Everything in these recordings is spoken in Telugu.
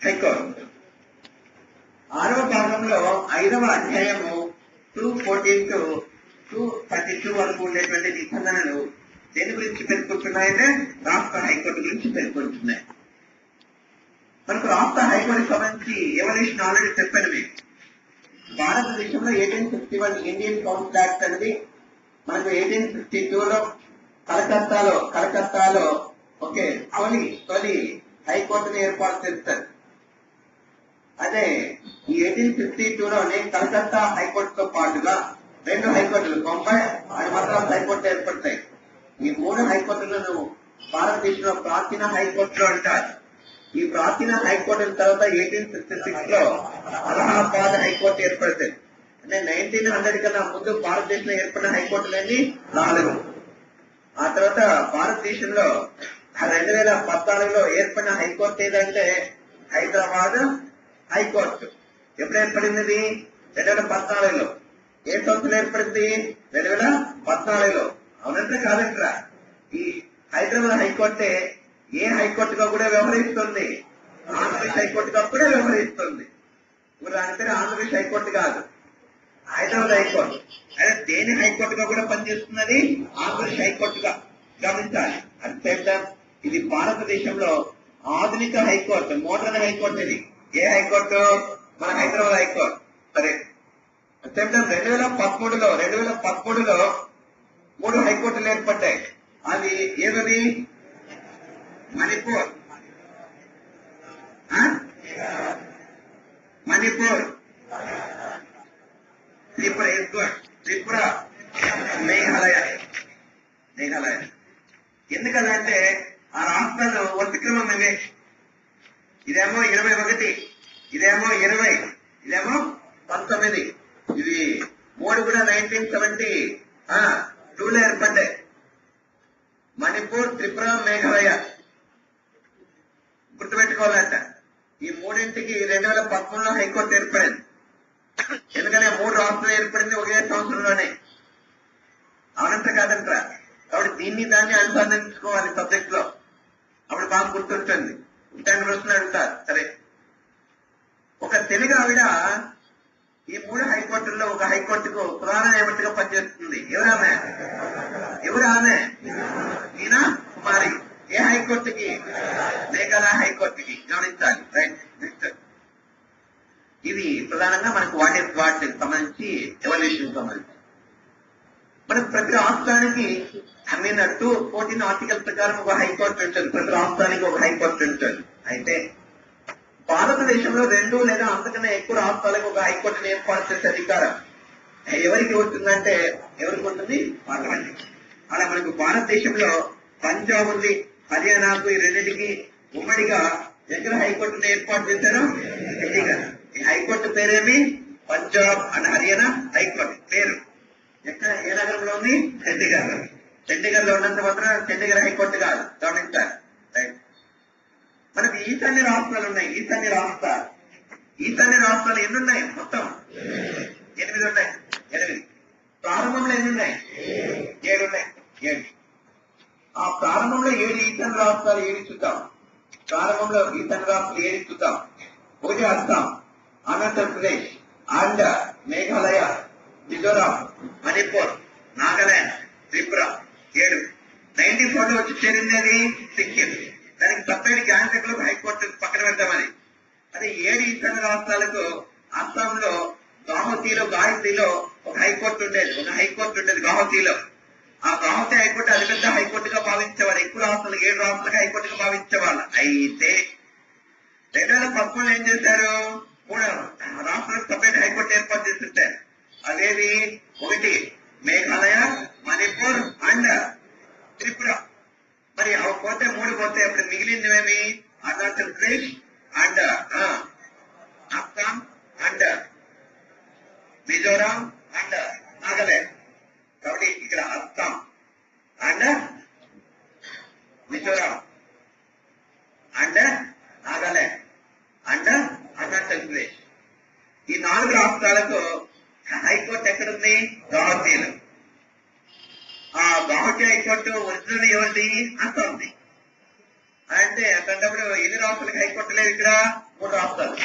హైకోర్టు. 6వ భాగంలో 5వ అధ్యాయము 2:14 to 2:32 వరకు ఉండేటువంటి నిబంధనలు దేని గురించి పేర్కొంటున్నాయంటే రాష్ట్ర హైకోర్టు గురించి పేర్కొంటున్నాయి. మనకు రాష్ట్ర హైకోర్టు సంబంధించి ఎవల్యూషన్ ఆల్రెడీ చెప్పాను మీకు. భారతదేశంలో 1861 ఇండియన్ కౌన్సిల్ యాక్ట్ అనేది మనకు 1862లో కలకత్తాలో ఓకే తొలి హైకోర్టుని ఏర్పాటు చేస్తారు. అదే ఈ 1852లోనే కలకత్తా హైకోర్టుతో పాటుగా 2 హైకోర్టులు బొంబాయి అండ్ మద్రాస్ హైకోర్టు ఏర్పడతాయి. ఈ 3 హైకోర్టులను భారతదేశంలో ప్రాచీన హైకోర్టులు అంటారు. ఈ ప్రాచీన హైకోర్టుల తర్వాత 1866లో అలహాబాద్ హైకోర్టు ఏర్పడతాయి. అంటే 1900 కన్నా ముందు భారతదేశంలో ఏర్పడిన హైకోర్టులన్నీ 4. ఆ తర్వాత భారతదేశంలో 2014లో ఏర్పడిన హైకోర్టు ఏదంటే హైదరాబాద్ హైకోర్టు. ఎప్పుడు ఏర్పడింది? 2014లో. ఏ సంవత్సరం ఏర్పడింది? 2014లో. అవునంటే కాదంటారా? ఈ హైదరాబాద్ హైకోర్టే ఏ హైకోర్టుగా కూడా వ్యవహరిస్తుంది? ఆంధ్రప్రదేశ్ హైకోర్టుగా కూడా వ్యవహరిస్తుంది. ఇప్పుడు దాని పేరు ఆంధ్రప్రదేశ్ హైకోర్టు కాదు, హైదరాబాద్ హైకోర్టు. అయితే దేని హైకోర్టుగా కూడా పనిచేస్తున్నది? ఆంధ్రప్రదేశ్ హైకోర్టుగా. గమనించాలి. అంతేకాదు ఇది భారతదేశంలో ఆధునిక హైకోర్టు, మోడర్న్ హైకోర్టు. ఇది ఏ హైకోర్టు? మన హైదరాబాద్ హైకోర్టు. సరే, సెప్టెంబర్ 2013లో 3 హైకోర్టులు ఏర్పడ్డాయి. అది ఏమది? మణిపూర్, త్రిపుర, మేఘాలయ. ఎందుకంటే ఆ రాష్ట్రాలు వరుసక్రమం ఇవే. ఇదేమో 21, ఇదేమో 20, ఇదేమో 19. ఇవి 3 కూడా 1972లో ఏర్పడ్డాయి. మణిపూర్, త్రిపుర, మేఘాలయ గుర్తుపెట్టుకోవాలంట. ఈ 3ంటికి 2013లో హైకోర్టు ఏర్పడింది. ఎందుకనే 3 రాష్ట్రాలు ఏర్పడింది ఒకే సంవత్సరంలోనే. అవునంట కాదంటారా? కాబట్టి దీన్ని దాన్ని అనుసంధానించుకోవాలి సబ్జెక్ట్ లో. అప్పుడు బాగా గుర్తుంటుంది. ఇంటాన్ని ప్రశ్నలు అడుగుతారు. సరే, ఒక తెలుగు ఆవిడ ఈ 3 హైకోర్టుల్లో ఒక హైకోర్టుకు ప్రధాన న్యాయమూర్తిగా పనిచేస్తుంది. ఎవరు ఆమె? మీనా కుమారి. ఏ హైకోర్టుకి? మేఘాలయ హైకోర్టుకి. గమనించాలి. రైట్. నెక్స్ట్, ఇది ప్రధానంగా మనకు వాటికి సంబంధించి ఎవల్యూషన్ సంబంధించి మనకు ప్రతి రాష్ట్రానికి 214 ఆర్టికల్ ప్రకారం ఒక హైకోర్టు ఉంటుంది. ప్రతి రాష్ట్రానికి ఒక హైకోర్టు ఉంటుంది. అయితే భారతదేశంలో 2 లేదా అంతకన్నా ఎక్కువ రాష్ట్రాలకు ఒక హైకోర్టును ఏర్పాటు చేసే అధికారం ఎవరికి ఉంటుందంటే ఎవరికి ఉంటుంది? పార్లమెంట్. అలా మనకు భారతదేశంలో పంజాబ్ ఉంది, హర్యానాకు, ఈ 2టికి ఉమ్మడిగా ఎక్కడ హైకోర్టును ఏర్పాటు చేశారు? చండీగఢ్. ఈ హైకోర్టు పేరేమి? పంజాబ్ అండ్ హర్యానా హైకోర్టు పేరు. ఎక్కడ, ఏ నగరంలో ఉంది? చండీగఢ్ లో ఉన్నంత మాత్రం చండీగఢ్ హైకోర్టు కాదు. గమనించాలి. రైట్. మనకి ఈశాన్య రాష్ట్రాలు ఉన్నాయి. ఈశాన్య రాష్ట్రాలు ఎన్ని ఉన్నాయి? మొత్తం 8 ఉన్నాయి. 8. ప్రారంభంలో ఎన్ని ఉన్నాయి? 7 ఉన్నాయి. 7. ఆ ప్రారంభంలో 7 ఈశాన్య రాష్ట్రాలు చూద్దాం. ప్రారంభంలో ఈశాన్య రాష్ట్రాలు 7 చూద్దాం. ఒకటి అస్సాం, ఆంధ్రప్రదేశ్, ఆంధ్ర, మేఘాలయ, మిజోరాం, మణిపూర్, నాగాలాండ్, త్రిపుర. 7. 94లో వచ్చి చేరింది అది సిక్కిం. దానికి సపరేట్ గ్యాంగ్లో హైకోర్టు పక్కన పెడతామని. అదే 7 ఈశాన్య రాష్ట్రాలకు అస్సాంలో గాయత్రిలో ఒక హైకోర్టు ఉండేది. గౌహతిలో. ఆ గౌహతి హైకోర్టు అతిపెద్ద హైకోర్టుగా భావించేవారు. ఎక్కువ రాష్ట్రాలకు 7 రాష్ట్రాలకు హైకోర్టుగా భావించేవాళ్ళు. అయితే 2013లో ఏం చేశారు? 3 రాష్ట్రాలకు సపరేట్ హైకోర్టు ఏర్పాటు చేస్తుంటారు. అదేది? 1 మేఘాలయ, మణిపూర్ అండ్ త్రిపుర. మరి అవి పోతే 3 పోతే అప్పుడు మిగిలినవేమి? Arunachal Pradesh and Assam and Mizoram and Nagaland. కాబట్టి ఇక్కడ Assam and Mizoram and Nagaland and Arunachal Pradesh. ఈ 4 రాష్ట్రాలకు హైకోర్టు ఎక్కడుంది? గౌహతిలో. ఆ గౌహతి హైకోర్టు ఒరిజినల్ ఎవరిది? అస్సాంది. అంటే అట్లాంటప్పుడు ఎన్ని రాష్ట్రాలకు హైకోర్టు లేవు? ఇక్కడ 3 రాష్ట్రాలు.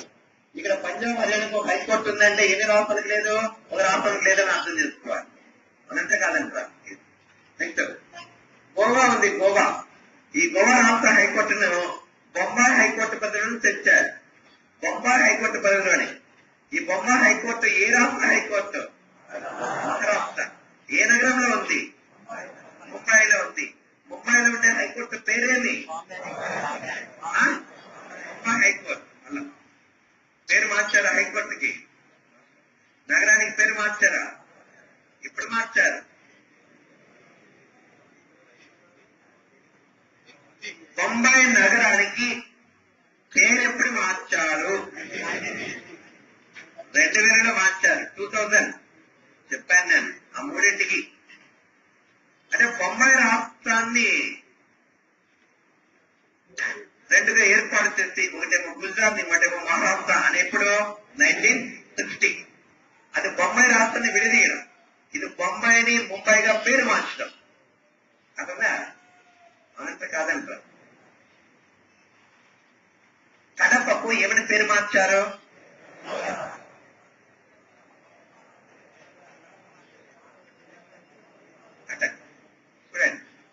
ఇక్కడ పంజాబ్ హర్యానాకు ఒక హైకోర్టు ఉందంటే ఎన్ని రాష్ట్రాలకు లేదు? ఒక రాష్ట్రానికి లేదని అర్థం చేసుకోవాలి. అనంతే కాదంటారా? నెక్స్ట్ గోవా ఉంది. గోవా, ఈ గోవా రాష్ట్ర హైకోర్టును బొంబాయి హైకోర్టు పరిధిలో తెచ్చారు. బొంబాయి హైకోర్టు పరిధిలోని ఈ బొంబాయి హైకోర్టు ఏ రాష్ట్ర హైకోర్టు? మహారాష్ట్ర. ఏ నగరంలో ఉంది? ముంబైలో ఉంది. ముంబైలో ఉండే హైకోర్టు పేరేమి? ముంబై హైకోర్టు. అలా పేరు మార్చారా హైకోర్టుకి? నగరానికి పేరు మార్చారా? ఇప్పుడు మార్చారు. బొంబాయి నగరానికి పేరు ఎప్పుడు మార్చారు? 2000లో మార్చారు. 2000 చెప్పాను నేను. ఆ మూడింటికి అంటే బొంబాయి రాష్ట్రాన్ని రెండుగా ఏర్పాటు చేసి ఒకటేమో గుజరాత్, ఇంకోటేమో మహారాష్ట్ర అని ఎప్పుడు 1960. అది బొంబాయి రాష్ట్రాన్ని విడదీయడం. ఇది బొంబాయిని ముంబైగా పేరు మార్చడం. అర్థంగా? అనంత కాదంటారు. కడపకు ఏమని పేరు మార్చారు?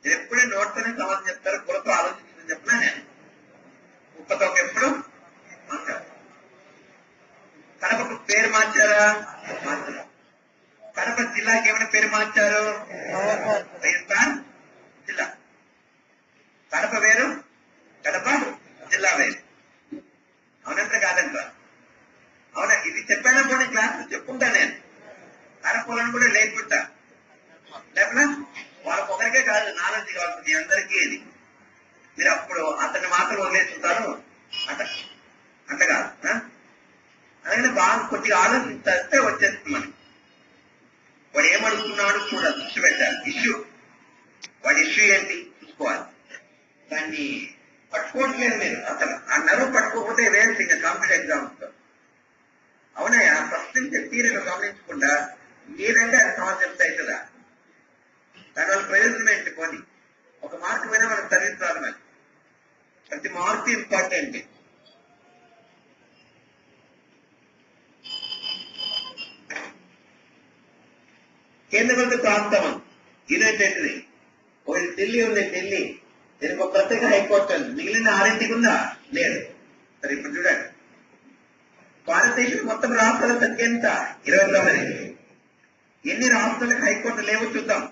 మీరు ఎప్పుడే నోట్తోనే సమాధానం చెప్తారు, కులతో ఆలోచించని చెప్పినా నేను. కుక్కతో ఎప్పుడు మార్చారు. కడపకు పేరు మార్చారా? మార్చారు. కడప జిల్లాకి ఏమైనా పేరు మార్చారు? వైఎస్ఆర్ జిల్లా. కడప వేరు, కడప జిల్లా వేరు. అవునంటే కాదంట. అవునా? ఇది చెప్పాను కూడా క్లాస్ చెప్పుకుంటా నేను. కడపలను కూడా లేకుంటా లేకపోతే వాళ్ళకి ఒకరికే కాదు, నాలెడ్జ్ కావాలి మీ అందరికీ. ఇది మీరు అప్పుడు అతన్ని మాత్రం వదిలేస్తుంటారు అంట కాదు. అలాగే బాగా కొద్దిగా ఆలోచిస్తే వచ్చేస్తుంది మనకి. వాడు ఏమడుగుతున్నాడు కూడా దృష్టి పెట్టాలి. ఇష్యూ, వాడి ఇష్యూ ఏంటి చూసుకోవాలి. దాన్ని పట్టుకోవట్లేదు మీరు. అసలు ఆ నరువు పట్టుకోకపోతే వేస్ట్ ఇంకా కాంపిటేటివ్ ఎగ్జామ్స్ లో. అవునయ్యా, ఫస్ట్ నుంచి తీరుగా గమనించకుండా ఏదంటే అది సమస్య చెప్తే అవుతుందా? దానివల్ల ప్రయోజనం ఏంటి? పోనీ ఒక మార్కు మీద మనకు సర్వీస్ రాదు. మరి ప్రతి మార్కు ఇంపార్టెంట్. కేంద్రపాలిత ప్రాంతం యునైటెడ్. ఒకటి ఢిల్లీ ఉంది. ఢిల్లీ దీనికి ఒక ప్రత్యేక హైకోర్టు ఉంది. మిగిలిన 6 ఉందా? లేదు. సరే, ఇప్పుడు చూడండి. భారతదేశం మొత్తం రాష్ట్రాల సంఖ్య ఎంత? 29. ఎన్ని రాష్ట్రాలకు హైకోర్టు లేవు చూద్దాం.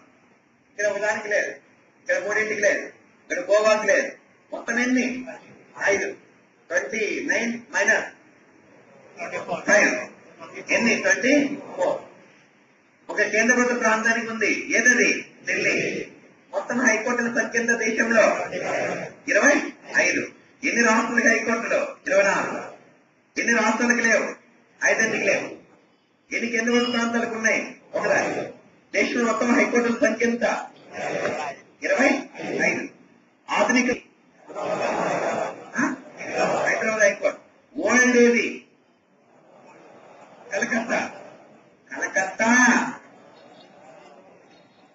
ఇక్కడ ఒకదానికి లేదు, ఇక్కడ 3 లేదు, ఇక్కడ గోవాకి లేదు. మొత్తం ఎన్ని? 5. 29 మైనస్ 5 ఎన్ని? 24. ఒక కేంద్రపాలిత ప్రాంతానికి ఉంది. ఏదది? ఢిల్లీ. మొత్తం హైకోర్టుల సంఖ్య ఎంత దేశంలో? 25. ఎన్ని రాష్ట్రాలకు హైకోర్టులో? 24. ఎన్ని రాష్ట్రాలకు లేవు? 5 లేవు. ఎన్ని కేంద్రపాలిత ప్రాంతాలకు ఉన్నాయి? 1. దేశంలో మొత్తం హైకోర్టుల సంఖ్య ఎంత? 25. ఆధునిక హైదరాబాద్ హైకోర్టు. ఓల్డ్ ఏది? కలకత్తా. కలకత్తా.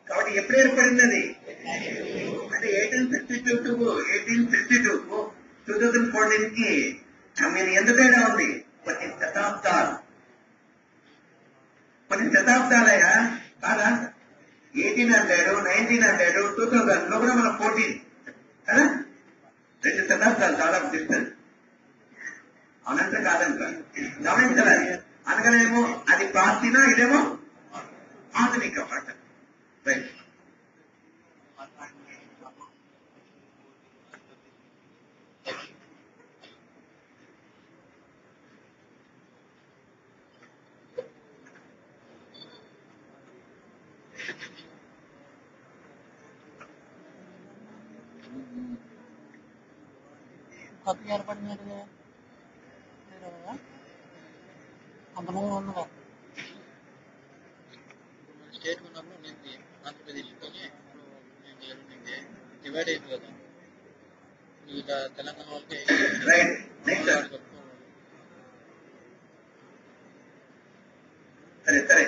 కాబట్టి ఎప్పుడు ఏర్పడింది అది? అంటే 1862 2014కి మీరు ఎంత తేడా ఉంది? కొన్ని శతాబ్దాలయ్యా కాదా? 1800, 1900, 2000 లో కూడా మన 14 కదా? 2 శతాబ్దాలు దాదాపు డిస్టెన్స్. అవునంటే కాదంట. గమనించాలి. అనగానేమో అది ప్రాచీన, ఇదేమో ఆధునిక మాట. రైట్. కొత్తగా ఏర్పడినది అంతమంది ఉన్నదా? స్టేట్ ఉన్నప్పుడు ఉండింది, ఆంధ్రప్రదేశ్లోనే ఉండింది, డివైడ్ అయింది కదా. ఇలా తెలంగాణ వాళ్ళకి సరే సరే.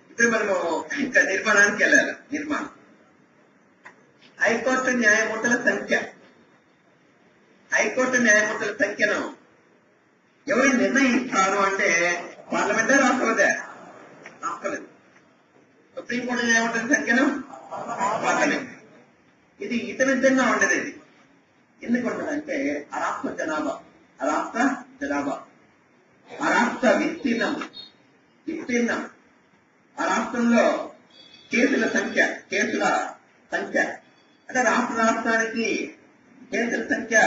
ఇప్పుడు మనము ఇంకా నిర్మాణానికి వెళ్ళాలి. నిర్మాణం హైకోర్టు న్యాయమూర్తుల సంఖ్య. హైకోర్టు న్యాయమూర్తుల సంఖ్యను ఎవరు నిర్ణయిస్తారు అంటే పార్లమెంటే రాష్ట్రపతి రాష్ట్రపతి సుప్రీంకోర్టు ఏమంటుంది సంఖ్యను పార్లమెంట్. ఇది ఇతమితంగా ఉండదు. ఇది ఎందుకు ఉంటుందంటే ఆ రాష్ట్ర జనాభా ఆ రాష్ట్ర విస్తీర్ణం ఆ రాష్ట్రంలో కేసుల సంఖ్య అంటే రాష్ట్రానికి కేసుల సంఖ్య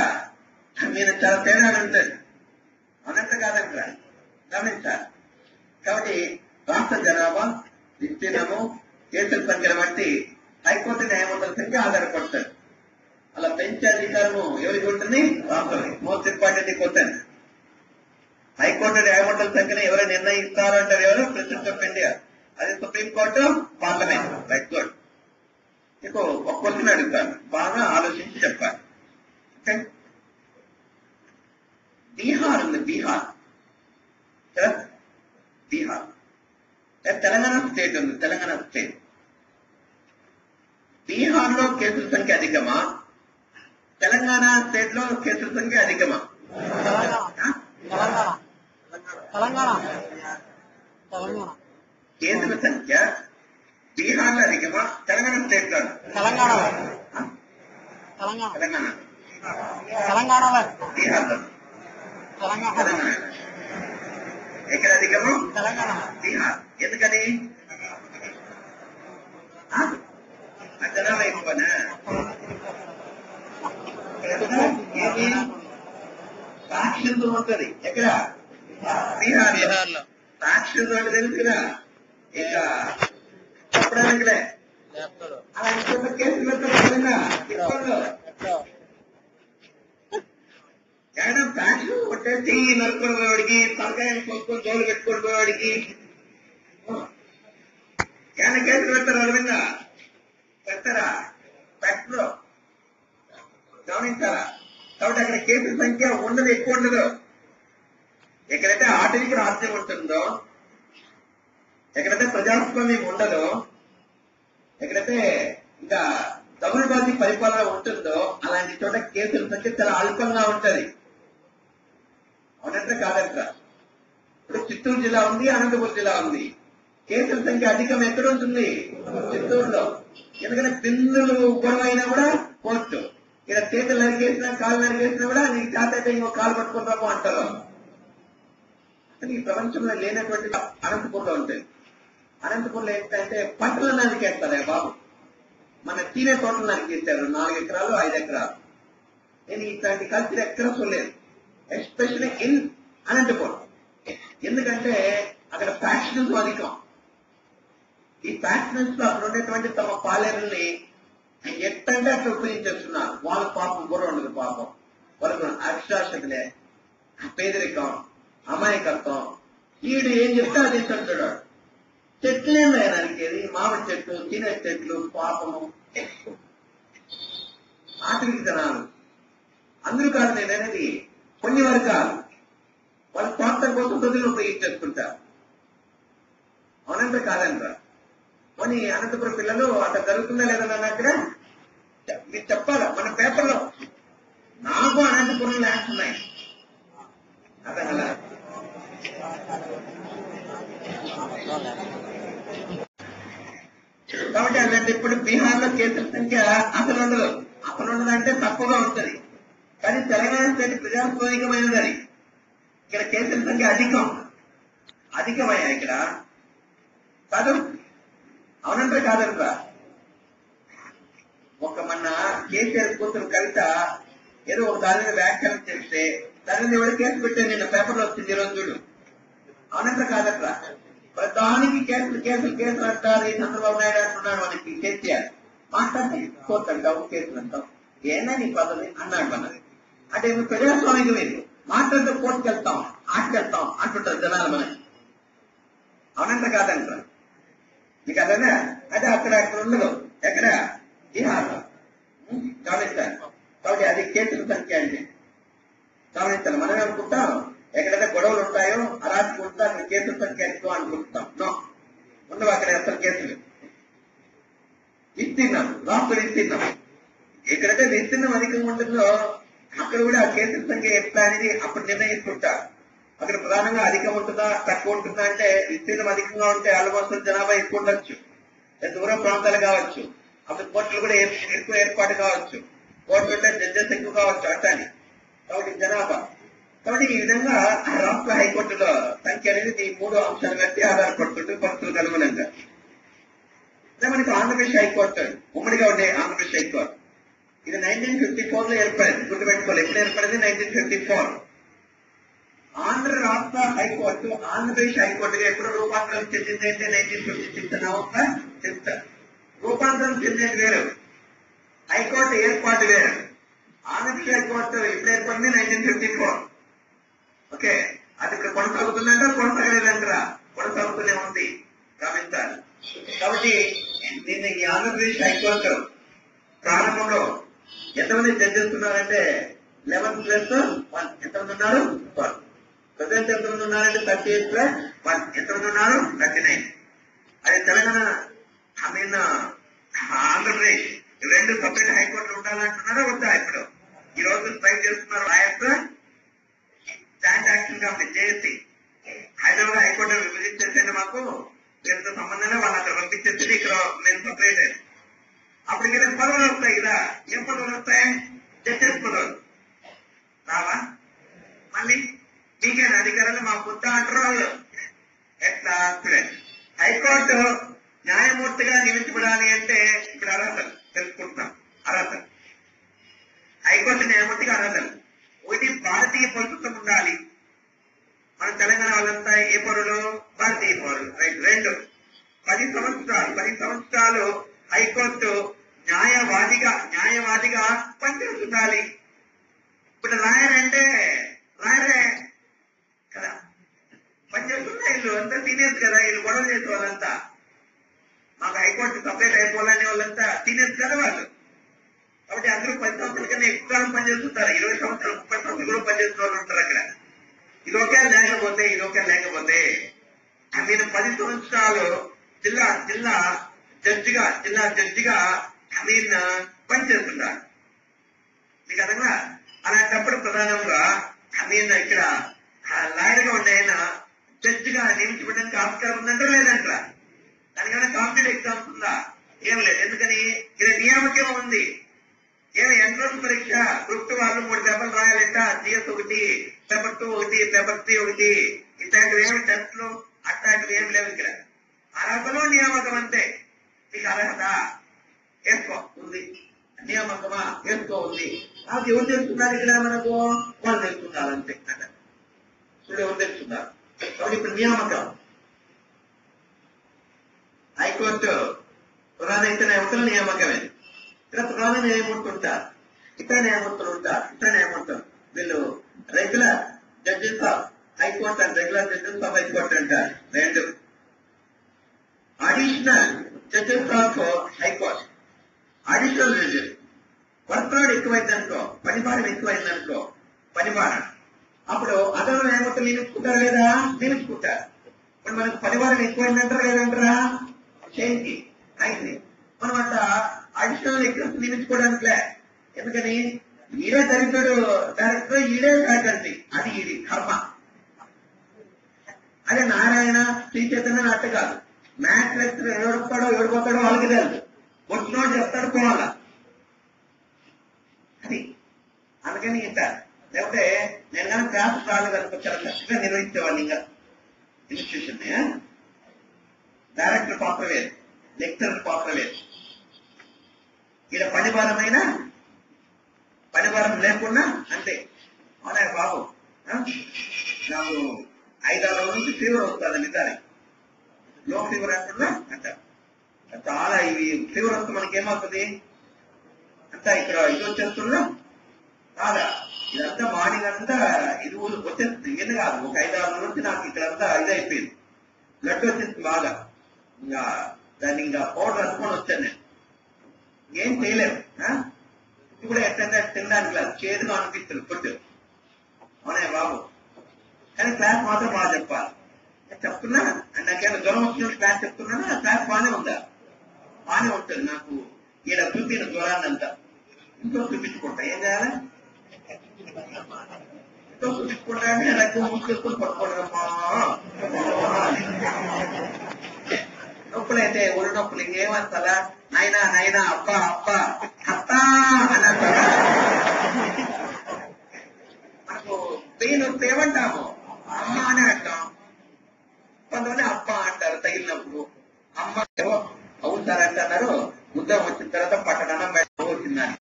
మీద చాలా తేడాలు ఉంటుంది. అనంత కాదంటారా గమనించాలి. కాబట్టి రాష్ట్ర జనాభా విస్తీర్ణము కేసుల సంఖ్యను బట్టి హైకోర్టు న్యాయమూర్తుల సంఖ్య ఆధారపడుతుంది. అలా పెంచే అధికారము ఎవరికి ఉంటుంది? రాష్ట్రానికి. Most important question. హైకోర్టు న్యాయమూర్తుల సంఖ్యను ఎవరు నిర్ణయిస్తారు అంటారు? ఎవరు? President of India. అది సుప్రీంకోర్టు, పార్లమెంట్. Right, good. మీకు ఒక క్వశ్చన్ అడుగుతాను, బాగా ఆలోచించి చెప్పాలి. ఓకే, బీహార్ ఉంది. బీహార్ తెలంగాణ స్టేట్ ఉంది. తెలంగాణ స్టేట్. బీహార్ లో కేసుల సంఖ్య అధికమా? తెలంగాణ స్టేట్ లో కేసుల సంఖ్య అధికమా? కేసుల సంఖ్య బీహార్ లో అధికమా? తెలంగాణ స్టేట్ లో? తెలంగాణ బీహార్ లో ఎక్కడ అధికము? బీహార్. ఎందుకని? జనాభా ఎక్కువనా? రాక్షసు ఉంటుంది. ఎక్కడ? బీహార్ లో. రాక్షసు అంటే తెలుసురా. ఇక చెప్పడానికిలే అలా కేసులు పెడతారు. ఎక్కడ ఫ్యాక్షన్ కొట్టే చెయ్యి నరుకుని పోయేవాడికి, తలకాయలు కొనుక్కొని జోలు పెట్టుకొని పోయేవాడికి ఏమైనా కేసులు పెడతారు? వాళ్ళ మీద పెడతారా? పెట్టరు. గమనించారా? కాబట్టి అక్కడ కేసుల సంఖ్య ఉండదు, ఎక్కువ ఉండదు. ఎక్కడైతే ఆటవిక రాజ్యం ఉంటుందో, ఎక్కడైతే ప్రజాస్వామ్యం ఉండదో, ఎక్కడైతే ఇంకా దౌర్బాజీ పరిపాలన ఉంటుందో అలాంటి చోట కేసుల సంఖ్య చాలా అల్పంగా ఉంటది. అవునంటే కాదంట. ఇప్పుడు చిత్తూరు జిల్లా ఉంది, అనంతపురం జిల్లా ఉంది. కేసుల సంఖ్య అధికం ఎక్కడ ఉంటుంది? చిత్తూరులో. ఎందుకంటే బిందులు గొడవ అయినా కూడా కోర్టు. ఇక్కడ చేతులు నరికేసినా, కాలు నరికేసినా కూడా నీకు చేత అయితే ఇంకో కాలు పట్టుకుని రాము అంటారు. ఈ ప్రపంచంలో లేనటువంటి అనంతపూర్లో ఉంటుంది. అనంతపూర్లో ఏంటంటే పంటలు నరికేస్తారా బాబు. మన తినే తోటలు నరికేస్తారు. 4 ఎకరాలు 5 ఎకరాలు. నేను ఇట్లాంటి కల్చర్ ఎక్కడ చూడలేదు, ఎస్పెషల్లీ ఇన్ అనంతపురం. ఎందుకంటే అక్కడ ఫ్యాక్షన్స్ అధికం. ఈ ఫ్యాక్షన్స్ లో అక్కడ ఉండేటువంటి తమ పాలేరుల్ని ఎట్టంటే అట్లా ఉపయోగించేస్తున్నారు. వాళ్ళ పాపం బుర్ర ఉండదు. పాపం వాళ్ళకు అక్షరాస్యతలే, పేదరికం, అమాయకత్వం. వీడు ఏం చెప్తే అది తింటాడు. చెట్లేం నరికేది, మామిడి చెట్లు, తినే చెట్లు, పాపము, ఆటవిక జనాలు. అందరూ కాదు నేను అనేది, కొన్ని వర్గాలు వాళ్ళ స్వార్థం కోసం ప్రజలు ఉపయోగించేసుకుంటారు. అవునంటే కాదంటారా? కొన్ని అనంతపురం పిల్లలు అట్లా జరుగుతుందా లేదా అక్కడ మీరు చెప్పాలా? మన పేపర్లో నాకు అనంతపురం ల్యాండ్స్ ఉన్నాయి. అర్థం కదా? కాబట్టి అలాంటి ఇప్పుడు బీహార్ లో కేసుల సంఖ్య అసలు ఉండదు. అసలు ఉండదంటే తక్కువగా ఉంటుంది. కానీ తెలంగాణ స్టేట్ ప్రజాస్వామికమైనదని ఇక్కడ కేసుల సంఖ్య అధికమయ్యాయి ఇక్కడ. కాదు, అవునంటే కాదంటారా? ఒక మొన్న కేసీఆర్ కూతురు కవిత ఏదో ఒక దాని మీద వ్యాఖ్యానం చేస్తే దాని మీద ఎవరు కేసు పెట్టారు? నిన్న పేపర్లో వచ్చింది ఈరోజు చూడు. అవునంటే కాదంటారా? దానికి కేసులు అంటారు. ఈ చంద్రబాబు నాయుడు అంటున్నాడు మనకి కేసీఆర్. మాట్లాడితే కోర్టు అంటావు, కేసులు అంటావు, ఏనా నీ పదవి అన్నాడు మనది. అంటే నువ్వు ప్రజాస్వామికి మీరు మాట్లాడితే కోర్టుకు వెళ్తాం, ఆటకెళ్తాం అంటుంటారు జనాలు మనకి. అవునంటే కాదంటారా? మీకు అదేనా? అదే అక్కడ ఉండదు. ఎక్కడ? బీహార్ గమనించాలి. కాబట్టి అది కేసుల సంఖ్య అంటే గమనించాలి. మనం అనుకుంటాం ఎక్కడైతే గొడవలు ఉంటాయో అరాజకం ఉంటే అక్కడ కేసుల సంఖ్య ఎక్కువ అనుకుంటాం. నో, ఉండవు అక్కడ అసలు కేసులు. విస్తీర్ణం, రాష్ట్ర విస్తీర్ణం, ఎక్కడైతే విస్తీర్ణం అధికంగా ఉంటుందో అక్కడ కూడా ఆ కేసుల సంఖ్య ఎట్లా అనేది అప్పుడు నిర్ణయిస్తుంటారు. అక్కడ ప్రధానంగా అధికం ఉంటుందా తక్కువ ఉంటుందా అంటే విస్తీర్ణం అధికంగా ఉంటే ఆల్మోస్ట్ జనాభా ఎక్కువ ఉండొచ్చు, దూర ప్రాంతాలు కావచ్చు, అప్పుడు కోర్టులు కూడా ఎక్కువ ఏర్పాటు కావచ్చు, కోర్టు అంటే జడ్జెస్ ఎక్కువ కావచ్చు అట్టాని. కాబట్టి జనాభా, కాబట్టి ఈ విధంగా రాష్ట్ర హైకోర్టుల సంఖ్య అనేది ఈ 3 అంశాలు బట్టి ఆధారపడుతుంది పరిస్థితులకు అనుగుణంగా. మనకి ఆంధ్రప్రదేశ్ హైకోర్టు ఉమ్మడిగా ఉండే ఆంధ్రప్రదేశ్ హైకోర్టు ఇది 1954 లో ఏర్పడింది. గుర్తుపెట్టుకోవాలి, ఎప్పుడు ఏర్పడింది? 1954. ఆంధ్ర రాష్ట్ర హైకోర్టు ఆంధ్రప్రదేశ్ హైకోర్టుగా ఎప్పుడు రూపాంతరం చెందింది అంటే 1956 నవంబర్ 6. రూపాంతరం చెందేది వేరు, హైకోర్టు ఏర్పాటు వేరు. ఆంధ్రప్రదేశ్ హైకోర్టు ఎప్పుడు ఏర్పడింది? 1954. ఓకే, అది ఇక్కడ కొనసాగుతుందంటారా కొనసాగలేదంటారా? కొనసాగుతూనే ఉంది, గమనించాలి. కాబట్టి దీన్ని ఈ ఆంధ్రప్రదేశ్ హైకోర్టు ప్రారంభంలో ఎంతమంది జడ్జెస్ ఉన్నారంటే 11+1. ఎంతమంది ఉన్నారు? 12. ప్రజెంట్ ఎంతమంది ఉన్నారంటే 38+1. ఎంతమంది ఉన్నారు? 39. అది తెలంగాణ ఆంధ్రప్రదేశ్ 2 సపరేట్ హైకోర్టులు ఉండాలంటున్నారా వద్దా? ఇప్పుడు ఈ రోజు ట్రై చేస్తున్నారు lawyers. Joint action committee JAC Hyderabad high court విభజించేసండి, మాకు వీళ్ళతో సంబంధంగా వాళ్ళు అక్కడ పంపించేసి ఇక్కడ మేము సపరేట్ అయ్యాం. అప్పుడు ఇక్కడ పదవులు వస్తాయి కదా. ఏం పదవులు వస్తాయి? జడ్జెస్ పదవులు రావా? మళ్ళీ మీకేనా అధికారాలు మాకు వద్దా అంటారు వాళ్ళు. ఎట్లా? స్టూడెంట్ హైకోర్టు న్యాయమూర్తిగా నియమించబడాలి అంటే ఇప్పుడు అర్హతలు తెలుసుకుంటున్నాం. అర్హతలు హైకోర్టు న్యాయమూర్తిగా అర్హతలు ఒకటి, భారతీయ పౌరసత్వం ఉండాలి. మన తెలంగాణ వాళ్ళంతా ఏ పౌరులు? భారతీయ పౌరులు. రైట్. 2, 10 సంవత్సరాలు హైకోర్టు న్యాయవాదిగా పనిచేస్తుండాలి. ఇప్పుడు లాయర్ అంటే లాయరే కదా పనిచేస్తున్నా, వీళ్ళు అంతా సీనియర్స్ కదా, వీళ్ళు గొడవ చేసే వాళ్ళంతా మాకు హైకోర్టు సపరేట్ అయిపోవాలనే వాళ్ళంతా సీనియర్స్ కదా వాళ్ళు. కాబట్టి అందరూ 10 సంవత్సరాల కన్నా ఎక్కువ కాలం పనిచేస్తుంటారు. 20 సంవత్సరాలు 30 సంవత్సరాలు కూడా పనిచేస్తున్న వాళ్ళు ఉంటారు అక్కడ. ఇదొకే లేకపోతే నేను 10 సంవత్సరాలు జిల్లా జడ్జిగా పనిచేస్తున్నారు. మీకు అదన్నా అలాంటప్పుడు ప్రధానంగా ఇక్కడ లాయర్ గా ఉండే ఆయన జడ్జిగా నియమించబడడానికి ఆస్కారం ఉందంటే లేదంటారా? దానికన్నా కాంపిటేటివ్ ఎగ్జామ్స్ ఉందా? ఏం లేదు. ఎందుకని ఇక్కడ నియామకం ఉంది. ఏమి ఎంట్రన్స్ పరీక్ష గ్రూప్ 2 వాళ్ళు 3 పేపర్లు రాయాలంట. GS 1, paper 2 1, paper 3 1. ఇట్లాంటివి ఏమి టెస్ట్లు అట్లాంటివి ఏమి లేవు ఇక్కడ. అర్హతలో నియామకం అంతే. మీకు అర్హత వేసుకో ఉంది, నియామకమా వేసుకో ఉంది. నాకు ఎవరు తెలుస్తున్నారు ఇక్కడ? మనకు వాళ్ళు తెలుస్తున్నారు అంతే. ఇప్పుడు ఎవరు తెలుస్తున్నారు? కాబట్టి ఇప్పుడు నియామకం హైకోర్టు ప్రధాన న్యాయమూర్తుల నియామకమే. ఇక్కడ ప్రధాన న్యాయమూర్తులు ఉంటారు, ఇతర న్యాయమూర్తులు ఉంటారు, వీళ్ళు regular judges of high court and regular judges of high court అంటారు. 2, additional judges of high court. Additional judges work load ఎక్కువైందనుకో, పనిభారం ఎక్కువైందనుకో, అప్పుడు అదనపు న్యాయమూర్తులు నియమించుకుంటారా లేదా? నియమించుకుంటారు. ఇప్పుడు మనకు పనిభారం ఎక్కువైందంటారా లేదంటారా? చేయించి అయితే మనం అంట అడిషనల్ ఎగ్జామ్స్ నియమించుకోవడానికి. ఎందుకని? ఈడే దరిద్రుడు డైరెక్టర్, ఈడే ఫ్యాకల్టీ, అది ఇది కర్మ. అదే నారాయణ శ్రీ చైతన్య అట్ట కాదు. మ్యాథ్స్ లెక్చర్ ఎవడిపోతాడో వాళ్ళకి తెలుసు. వచ్చినోడు చెప్తాడు పోవాలా. అది అందుకని ఇంత లేకపోతే నేను కానీ క్లాస్ రాలేదనుకో చాలా చక్కగా నిర్వహించేవాళ్ళు. ఇంకా ఇన్స్టిట్యూషన్ డైరెక్టర్ పాత్ర వేరు, లెక్చరర్ పాత్ర వేరు. ఇక్కడ పనిభారం లేకుండా అంతే. అవునా బాబు? నాకు 5-6 రోజుల నుంచి ఫీవర్ వస్తుందండి. దానికి లో ఫీవర్ అంటున్నా అంటారు. చాలా ఇవి ఫీవర్ వస్తే మనకేమవుతుంది అంతా ఇక్కడ ఇది వచ్చేస్తున్నా కాదా? ఇదంతా మార్నింగ్ అంతా ఇది వచ్చేస్తుంది. ఏం కాదు, ఒక 5-6 రోజుల నుంచి నాకు ఇక్కడంతా ఇదైపోయింది. బ్లడ్ వచ్చేస్తుంది బాగా. ఇంకా దాన్ని ఇంకా పౌడర్ అనుకొని వచ్చాను నేను. ఏం చేయలేము. ఇప్పుడు ఎట్లా తినడానికి లేదు, చేదుగా అనిపిస్తుంది ఫుడ్. అవునా బాబు? కానీ క్లాస్ మాత్రం బాగా చెప్పాలి. చెప్తున్నా నాకేమైనా జ్వరం వచ్చినట్టు క్లాస్ చెప్తున్నానా? క్లాస్ బాగానే ఉందా? బాగానే ఉంటుంది. నాకు ఈడ చూపిన జ్వరాన్ని అంతా ఇంట్లో చూపించుకుంటా. ఏం చేయాలి? చూసుకుంటానే రక్తం మూసుకొని పట్టుకోవడమ్మా నొప్పులైతే ఒళ్ళు నొప్పులు ఇంకేమంటారా నాయనా నాయనా అప్ప అప్ప అత్త అని అంటారా మనకు పెయిన్ వస్తే ఏమంటాము అమ్మ అని అంటాం కొంతమంది అప్ప అంటారు తగిలినప్పుడు అమ్మ అవుతారంటున్నారు ఉద్యోగం వచ్చిన తర్వాత పట్టణం వచ్చిందని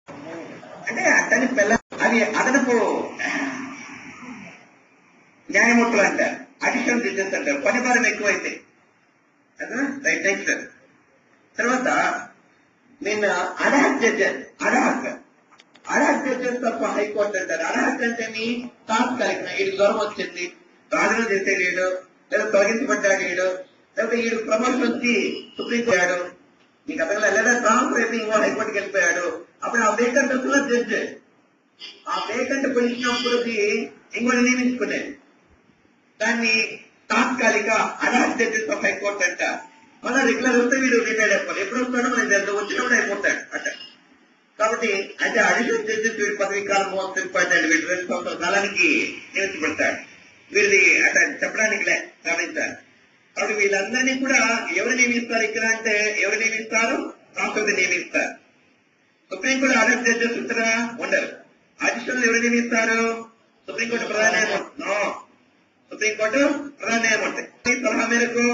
అంటే అట్టని పిల్ల అది అదనపు న్యాయమూర్తులు అంటారు అడిషనల్ జడ్జెస్ అంటారు పని భారం ఎక్కువైతే రైట్ నెక్స్ట్ తర్వాత నేను అడాక్ జడ్జెస్ అడాక్ జడ్జెస్ తప్ప హైకోర్టు అంటారు అడాక్ అంటే మీ తాత్కాలిక వీడికి జ్వరం వచ్చింది రాజును చేసే లేడు లేదా తొలగించబడ్డాడు లేడు లేకపోతే వీడు ప్రమోషన్ వచ్చి సుప్రీంకోర్టు నీకు అతను లేదా ట్రాన్స్ఫర్ అయితే ఇంకో హైకోర్టుకి వెళ్ళిపోయాడు అప్పుడు ఆ వేకెంట్ వస్తున్న జడ్జి ఆ వేకెంట్ పొజిషన్ అప్పుడుకి ఇంకోటి నియమించుకునేది దాన్ని తాత్కాలిక అడాక్ జడ్జెస్ ఆఫ్ హైకోర్టు అంట మళ్ళీ రెగ్యులర్ వస్తే వీడు రిటైర్డ్ అయిపోవాలి ఎప్పుడు వస్తాడో మనకి వచ్చినప్పుడు అయిపోతాడు అట్ట కాబట్టి అయితే అడిషనల్ జడ్జెస్ వీడి పదవీ కాలం మోస్ట్ ఇంపార్టెంట్ వీడు 2 సంవత్సరాల కాలానికి నియమించబడతాడు వీరిది అట్లా చెప్పడానికి గమనించాలి కాబట్టి వీళ్ళందరినీ కూడా ఎవరు నియమిస్తారు ఇక్కడ అంటే ఎవరు నియమిస్తారు రాష్ట్రపతి నియమిస్తారు సుప్రీంకోర్టు అడాక్ జడ్జెస్ ఉంటారా ఉండరు అడిషనల్ ఎవరు నియమిస్తారు సుప్రీంకోర్టు ప్రధాన న్యాయమూర్తి సుప్రీంకోర్టు ప్రధాన న్యాయమూర్తి సలహా మేరకు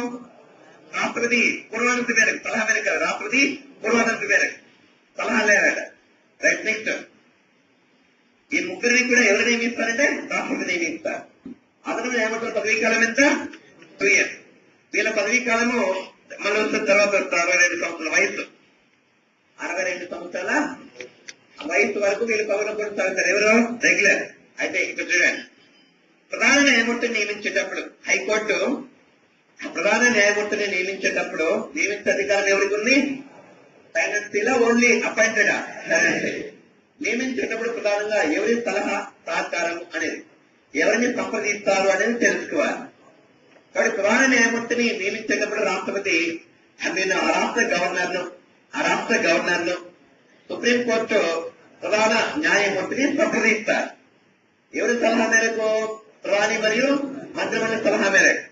రాష్ట్రపతి పూర్వానుమతి మేరకు సలహా మేరకు రాష్ట్రపతి పూర్వానుమతి మేరకు సలహా లేదట రైట్ నెక్స్ట్ ఈ ముగ్గురిని కూడా ఎవరు నియమిస్తారంటే రాష్ట్రపతి నియమిస్తారు అదనపు న్యాయమూర్తుల పదవీ కాలం ఎంత 2 years వీళ్ళ పదవీ కాలము మళ్ళీ వచ్చిన తర్వాత 62 సంవత్సరాల వయసు 62 సంవత్సరాల వయసు వరకు వీళ్ళు పదవిలో కొనసాగుతారు ఎవరు రెగ్యులర్ అయితే ఇక్కడ చూడండి ప్రధాన న్యాయమూర్తిని నియమించేటప్పుడు హైకోర్టు ప్రధాన న్యాయమూర్తిని నియమించేటప్పుడు నియమించే అధికారం ఎవరికి ఉంది డైనస్టీలో ఓన్లీ అపాయింటెడ్ నియమించేటప్పుడు ప్రధానంగా ఎవరి సలహా సహకారం అనేది ఎవరిని సంప్రదిస్తారు అనేది తెలుసుకోవాలి కాబట్టి ప్రధాన న్యాయమూర్తిని నియమించేటప్పుడు రాష్ట్రపతి ఆ రాష్ట్ర గవర్నర్ను సుప్రీంకోర్టు ప్రధాన న్యాయమూర్తిని సంప్రదిస్తారు ఎవరి సలహా మేరకు ప్రధాని మరియు మంత్రిమండలి సలహా మేరకు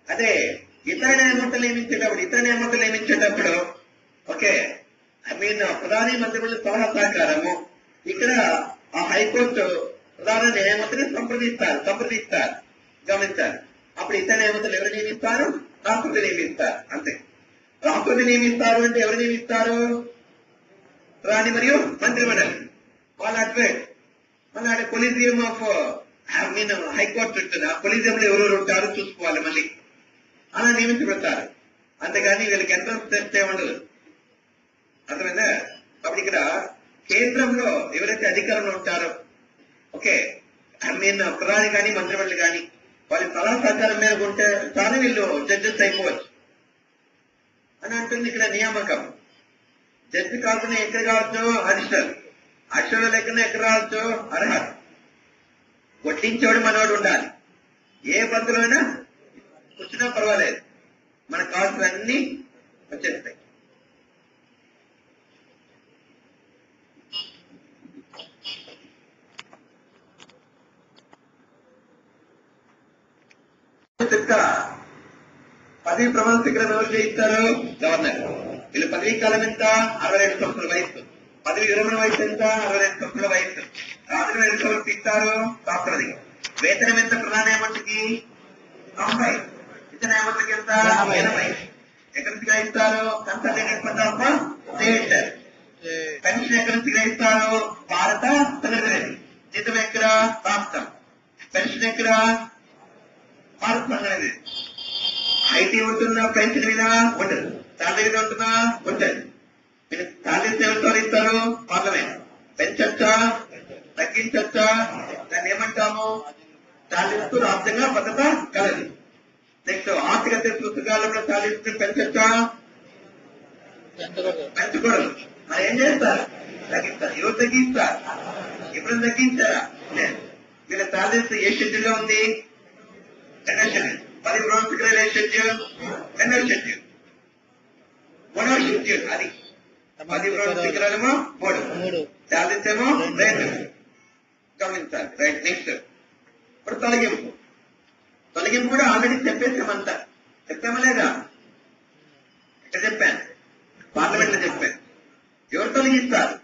అదే ఇతర న్యాయమూర్తులు నియమించేటప్పుడు ఓకే ప్రధాని మంత్రిమండలి సలహా సహకారము ఇక్కడ ఆ హైకోర్టు ప్రధాన న్యాయమూర్తిని సంప్రదిస్తారు గమనించాలి అప్పుడు ఇతర న్యాయమూర్తులు ఎవరు నియమిస్తారు రాష్ట్రపతి నియమిస్తారు అంతే రాష్ట్రపతి నియమిస్తారు అంటే ఎవరు నియమిస్తారు ప్రధాని మరియు మంత్రిమండలి వాళ్ళ అడ్వైట్ మళ్ళీ కొలీజియం ఆఫ్ హైకోర్టు ఉంటుంది ఆ కొలీజియంలో ఎవరెవరు ఉంటారో చూసుకోవాలి మళ్ళీ అలా నియమించబడతారు అంతేగాని వీళ్ళకి ఎంట్రన్స్ టెస్ట్ ఏముండదు అర్థమైందా కాబట్టి ఇక్కడ కేంద్రంలో ఎవరైతే అధికారంలో ఉంటారో ఓకే ప్రధాని కానీ మంత్రిమండలి కానీ వాళ్ళ సలహా సహకారం మేరకు ఉంటే చాలా వీళ్ళు జడ్జెస్ అయిపోవచ్చు అని అంటుంది ఇక్కడ నియామకం జడ్జి కాకుండా ఎక్కడ కావచ్చు అక్షరాలు లెక్కన ఎక్కడ రావచ్చు అర్హత కొట్టించేవాడు మనవాడు ఉండాలి ఏ పంతులైనా కూర్చున్నా పర్వాలేదు మనకు కావాల్సినవన్నీ వచ్చేస్తాయి చెప్తా పదవి ప్రమాణ స్వీకారం ఎవరు చేయిస్తారు గవర్నర్ వీళ్ళ పదవీ కాలం ఎంత 62 సంవత్సరాల వయసు పదవి విరమణ వయసు ఎంత 62 సంవత్సరాల వయసు రాజులు ఎన్ని సంవత్సరాలు ఇస్తారు రాష్ట్రపతి వేతనం ఎంత ప్రధాన న్యాయమూర్తికి 90 ఇతర న్యాయమూర్తికి ఎంత 80 ఎక్కడి నుంచి గ్రహిస్తారు కన్సల్టేటివ్ పదార్థ స్టేట్ పెన్షన్ ఎక్కడి నుంచి గ్రహిస్తారు భారత సంఘటన జీతం ఎక్కడ రాష్ట్రం పెన్షన్ ఎక్కడ భారత సంఘటన ఐటీ ఉంటుందా పెన్షన్ మీద ఉండదు శాలరీ మీద ఉంటుందా ఉంటుంది మీరు శాలరీ ఎవరితో ఇస్తారు పార్లమెంట్ పెంచొచ్చా తగ్గించొచ్చా దాన్ని ఏమంటాము శాలరీస్తూ రాష్ట్రంగా భద్రత కలదు నెక్స్ట్ ఆర్థిక పుస్తకాలలో శాలరీ పెంచొచ్చా పెంచకూడదు మరి ఏం చేస్తారు తగ్గిస్తారు ఎవరు తగ్గిస్తారు ఎప్పుడు తగ్గించారా వీళ్ళ శాలరీ ఏ షెడ్యూల్ గా ఉంది 10వ షెడ్యూల్ 10 ప్రమాణ షెడ్యూల్ 10వ షెడ్యూల్ 1వ షెడ్యూల్ అది 10 ప్రమాణ స్వీకారాలేమో 3 శాలరీస్ ఏమో 2 గమనించాలి రైట్ నెక్స్ట్ ఇప్పుడు తొలగింపు కూడా ఆల్రెడీ చెప్పేసామంతా. చెప్పామా లేదా? ఎక్కడ చెప్పాను? పార్లమెంట్ లో చెప్పాను. ఎవరు తొలగిస్తారు?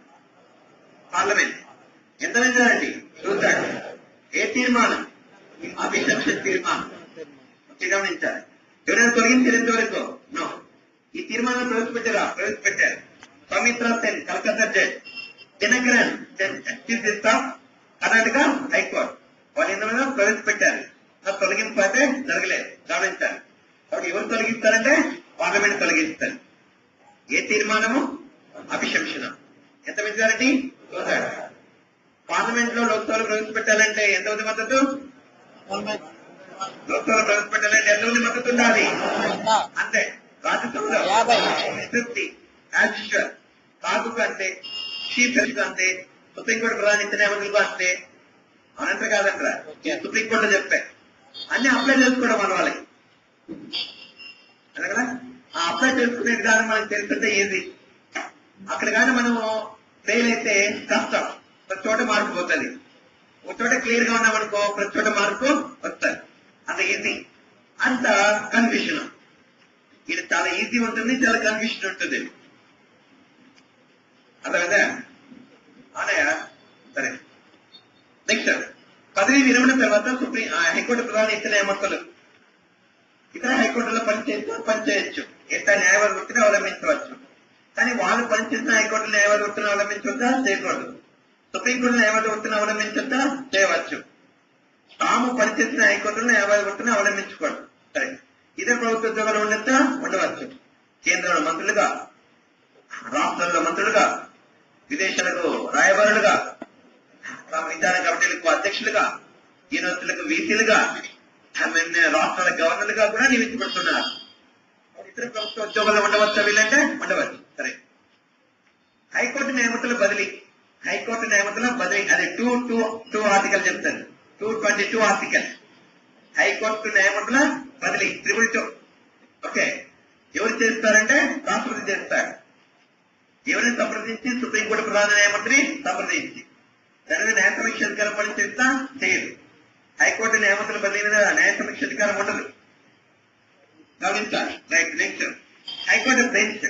పార్లమెంట్. ఎంతమంది అండి? చూద్దాడు. ఏ తీర్మానం? అభిశంస తీర్మానం. గమనించాలి. ఎవరైనా తొలగించారు ఎంతవరకు? నో. ఈ తీర్మానం ప్రవేశపెట్టారు. Soumitra Sen, Calcutta judge, Dinakaran chief justice of Karnataka high court, వాళ్ళు ఇందులో ప్రవేశపెట్టారు. తొలగింపు అయితే జరగలేదు. గమనించాలి. కాబట్టి ఎవరు తొలగిస్తారంటే పార్లమెంట్ తొలగిస్తారు. ఏ తీర్మానము? అభిశంసన. ఎంత మెజారిటీ? పార్లమెంట్ లో లోక్సభలో ప్రవేశపెట్టాలంటే ఎంతమంది మద్దతు? లోక్సభలో ప్రవేశపెట్టాలంటే ఎంతమంది మద్దతు ఉండాలి? అంతే. రాజ్యసభలో 50 యాజ్ కాకుకు అంతే, చీఫ్ జస్టిస్ అంతే, సుప్రీంకోర్టు ప్రధాన ఇతర న్యాయమూర్తులకు అంతే. అనంత కాదంటారా? సుప్రీంకోర్టులో చెప్పే అన్ని అప్లై చేసుకోవడం మన వాళ్ళకి. అదే కదా, ఆ అప్లై చేసుకునే విధానం మనకు తెలుస్తుంటే ఈజీ. అక్కడ కానీ మనము ఫెయిల్ అయితే కష్టం. ప్రతి చోట మార్పు పోతుంది. ఒక చోట క్లియర్ గా ఉన్నామనుకో ప్రతి చోట మార్పు వస్తుంది. అంత ఈజీ, అంత కన్ఫ్యూషన్. ఇది చాలా ఈజీ ఉంటుంది, చాలా కన్ఫ్యూషన్ ఉంటుంది. అర్థమైందా? అవునయా? సరే. నెక్స్ట్, పదవి విరమణ తర్వాత హైకోర్టు ప్రధాన ఇతర న్యాయమూర్తులు ఇతర హైకోర్టులో పనిచేయచ్చు. ఎంత న్యాయవాద వృత్తిని అవలంబించవచ్చు. కానీ వాళ్ళు పనిచేసిన హైకోర్టు న్యాయవాద వృత్తిని అవలంబించవచ్చా? చేయకూడదు. సుప్రీంకోర్టు న్యాయవాద వృత్తిని అవలంబించవచ్చా? చేయవచ్చు. తాము పనిచేసిన హైకోర్టులో న్యాయవాద వృత్తిని అవలంబించకూడదు. సరే. ఇతర ప్రభుత్వ ఉద్యోగాలు ఉండొచ్చా? ఉండవచ్చు. కేంద్రంలో మంత్రులుగా, రాష్ట్రాల్లో మంత్రులుగా, విదేశాలకు రాయబారులుగా, విచారణ కమిటీలకు అధ్యక్షులుగా, యూనివర్సిటీలకు వీసీలుగా, రాష్ట్రాల గవర్నర్లుగా కూడా నియమించబడుతున్నారు. ఇతర ప్రభుత్వ ఉద్యోగాలు ఉండవచ్చా? వీళ్ళంటే ఉండవచ్చు. సరే. హైకోర్టు న్యాయమూర్తుల బదిలీ. హైకోర్టు న్యాయమూర్తుల బదిలీ అది 222 ఆర్టికల్ చెప్తారు. 222 ఆర్టికల్. హైకోర్టు న్యాయమూర్తుల బదిలీ 222. ఓకే. ఎవరు చేస్తారంటే రాష్ట్రపతి చేస్తారు. ఎవరిని సంప్రదించి? సుప్రీంకోర్టు ప్రధాన న్యాయమూర్తిని సంప్రదించి. దాని న్యాయ సమీక్ష అధికారం పనిచేస్తా చేయదు. హైకోర్టు న్యాయమూర్తుల బదిలీ మీద న్యాయ సమీక్ష అధికారం ఉండదు. గమనించాలి. రైట్. Next, high court bench.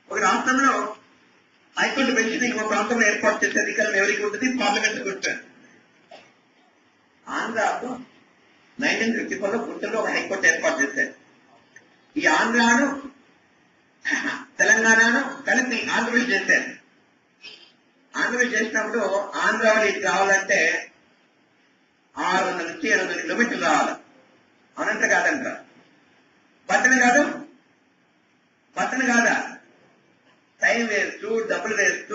ఒక రాష్ట్రంలో హైకోర్టు బెంచ్ ని ఒక ప్రాంతంలో ఏర్పాటు చేసే అధికారం ఎవరికి ఉంటుంది? పార్లమెంట్ ఉంటుంది. ఆంధ్రాకు 1954లో గుంటూరులో ఒక హైకోర్టు ఏర్పాటు చేశారు. ఈ ఆంధ్రాను తెలంగాణను కలిపి ఆంధ్రప్రదేశ్ చేశారు. ఆంధ్రప్రదేశ్ చేసినప్పుడు ఆంధ్ర వాళ్ళు ఇది కావాలంటే 600 నుంచి 700 కిలోమీటర్లు రావాలి. అనంత కాదంట. పట్టణ కాదా? టైం వేస్ట్, డబ్బులు వేస్ట్,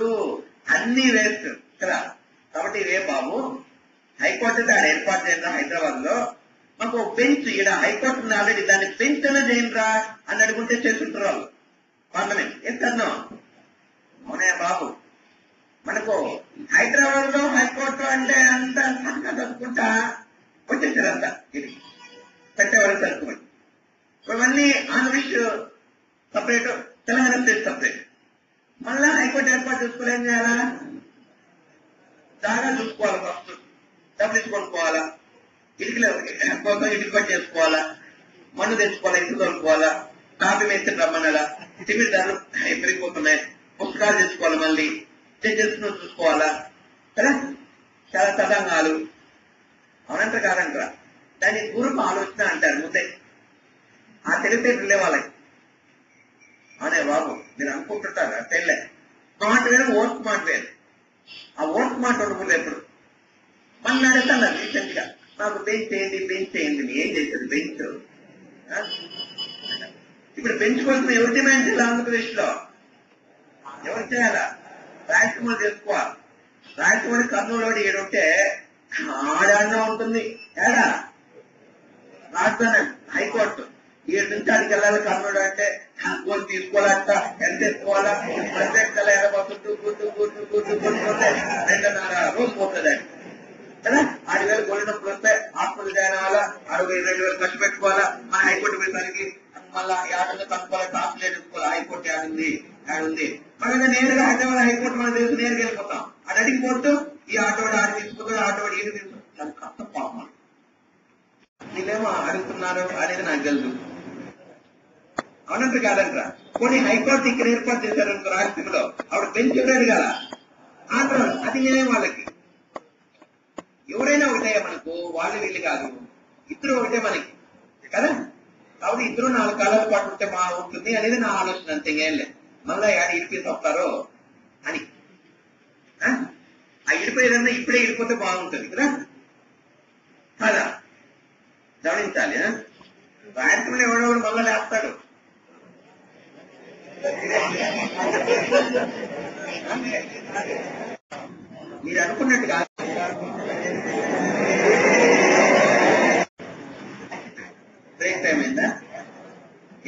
అన్ని వేస్ట్ కదా. కాబట్టి ఇవే బాబు హైకోర్టు దాన్ని ఏర్పాటు చేద్దాం హైదరాబాద్ లో. మాకు బెంచ్ ఇక్కడ హైకోర్టు ఉంది ఆల్రెడీ, దాన్ని బెంచ్ అనేది ఏంట్రా అని అడుగుంటే చేస్తుంటారు వాళ్ళు. పార్లమెంట్ ఎక్కడో. అవునయ్య బాబు, మనకు హైదరాబాద్ లో హైకోర్టు అంటే అంత చదువుకుంటా వచ్చేసారంత. ఇది పెట్టేవాళ్ళు తక్కువ. ఇవన్నీ Andhra Pradesh separate, Telangana state separate. మళ్ళా హైకోర్టు ఏర్పాటు చేసుకోవాలి. ఏం చేయాలా? జాగా చూసుకోవాలి. ఫస్ట్ డబ్బులు ఇచ్చుకొనుకోవాలా, ఇటుకల కోసం ఇటుక పట్టి చేసుకోవాలా, మన్ను తెచ్చుకోవాలా, ఇటుక కొనుక్కోవాలా, కాఫీ మేస్తే రమ్మనాలా, సిమెంట్ ధరలు పెరిగిపోతున్నాయి, పుస్తకాలు తెచ్చుకోవాలి, మళ్ళీ జడ్జెస్ చూసుకోవాలా కదా. చాలా తదంగాలు. అవునంట కాదంటారా? దాన్ని పూర్వపు ఆలోచన అంటారు. ముందే ఆ తెలివితేటలే వాళ్ళకి. అనే బాబు మీరు అనుకుంటుంటారు తెల్లే స్మార్ట్ వేరు, ఓట్ స్మార్ట్ వేరు. ఆ ఓట్ స్మార్ట్ ఉండకూడదు ఎప్పుడు. మళ్ళీ అడుగుతాను రీసెంట్ గా, నాకు బెంచ్ చేయండి. ఏం చేశారు బెంచ్? ఇప్పుడు బెంచ్ కోసం ఎవరు డిమాండ్ చేయాలి? ఆంధ్రప్రదేశ్ లో ఎవరు చేయాలా? రాయలసీమలో చేసుకోవాలి. రాయలసీమ కర్నూలు ఏడుంటే ఆడాడనే ఉంటుంది. ఏడా రాజధాని హైకోర్టు 7 నుంచి అడిగి వెళ్ళాలి. కర్నూలు అంటే గోల్ తీసుకోవాలంట, ఎంత తీసుకోవాలా? ప్రత్యేక కళ ఎడబోతుంటూ గుర్తు పోతే 2.5 రోజు పోతుంది కదా. 6,000 గోల్డ్ నొప్పులు వస్తే హాస్పిటల్ జాయిన్ అవ్వాలా, 62,000 ఖర్చు పెట్టుకోవాలా. మన హైకోర్టు పోయేసరికి మళ్ళా యాడలో కనుక్కోవాలి, ట్రాన్స్లేట్ చేసుకోవాలి. హైకోర్టు యాడుంది మనం నేరుగా హైదరాబాద్ హైకోర్టు మన దేశం నేరుగా వెళ్ళిపోతాం. అది అడిగిపోతూ ఈ ఆటోడు ఆడి తీసుకుంటాడు, ఆటోడు ఈడు తీసుకుంటాడు. కష్టం పాపం. వీళ్ళేమో అడుగుతున్నారు అనేది నాకు తెలుసు. అవునంట కాదంట. కొన్ని హైకోర్టు ఇక్కడ ఏర్పాటు చేశారనుకో రాష్ట్రంలో, ఆవిడ బెంచ్ ఎవరు కదా ఆంధ్ర, అది నేనే వాళ్ళకి ఎవరైనా ఒకటే మనకు, వాళ్ళు వీళ్ళు కాదు, ఇద్దరు ఒకటే మనకి కదా. కాబట్టి ఇద్దరు 4 కాలాల పాటు ఉంటే బాగుంటుంది అనేది నా ఆలోచన, అంతేం లేదు. మళ్ళా యాడ్ ఇడిపేసి వస్తారో అని. ఆ ఇడిపోయేదన్నా ఇప్పుడే ఇడిపోతే బాగుంటుంది కదా కదా, గమనించాలి. రాయలసీమలో ఎవడెవడు మళ్ళా లేస్తాడు. మీరు అనుకున్నట్టు కాదు. బ్రేక్ టైం అయిందా?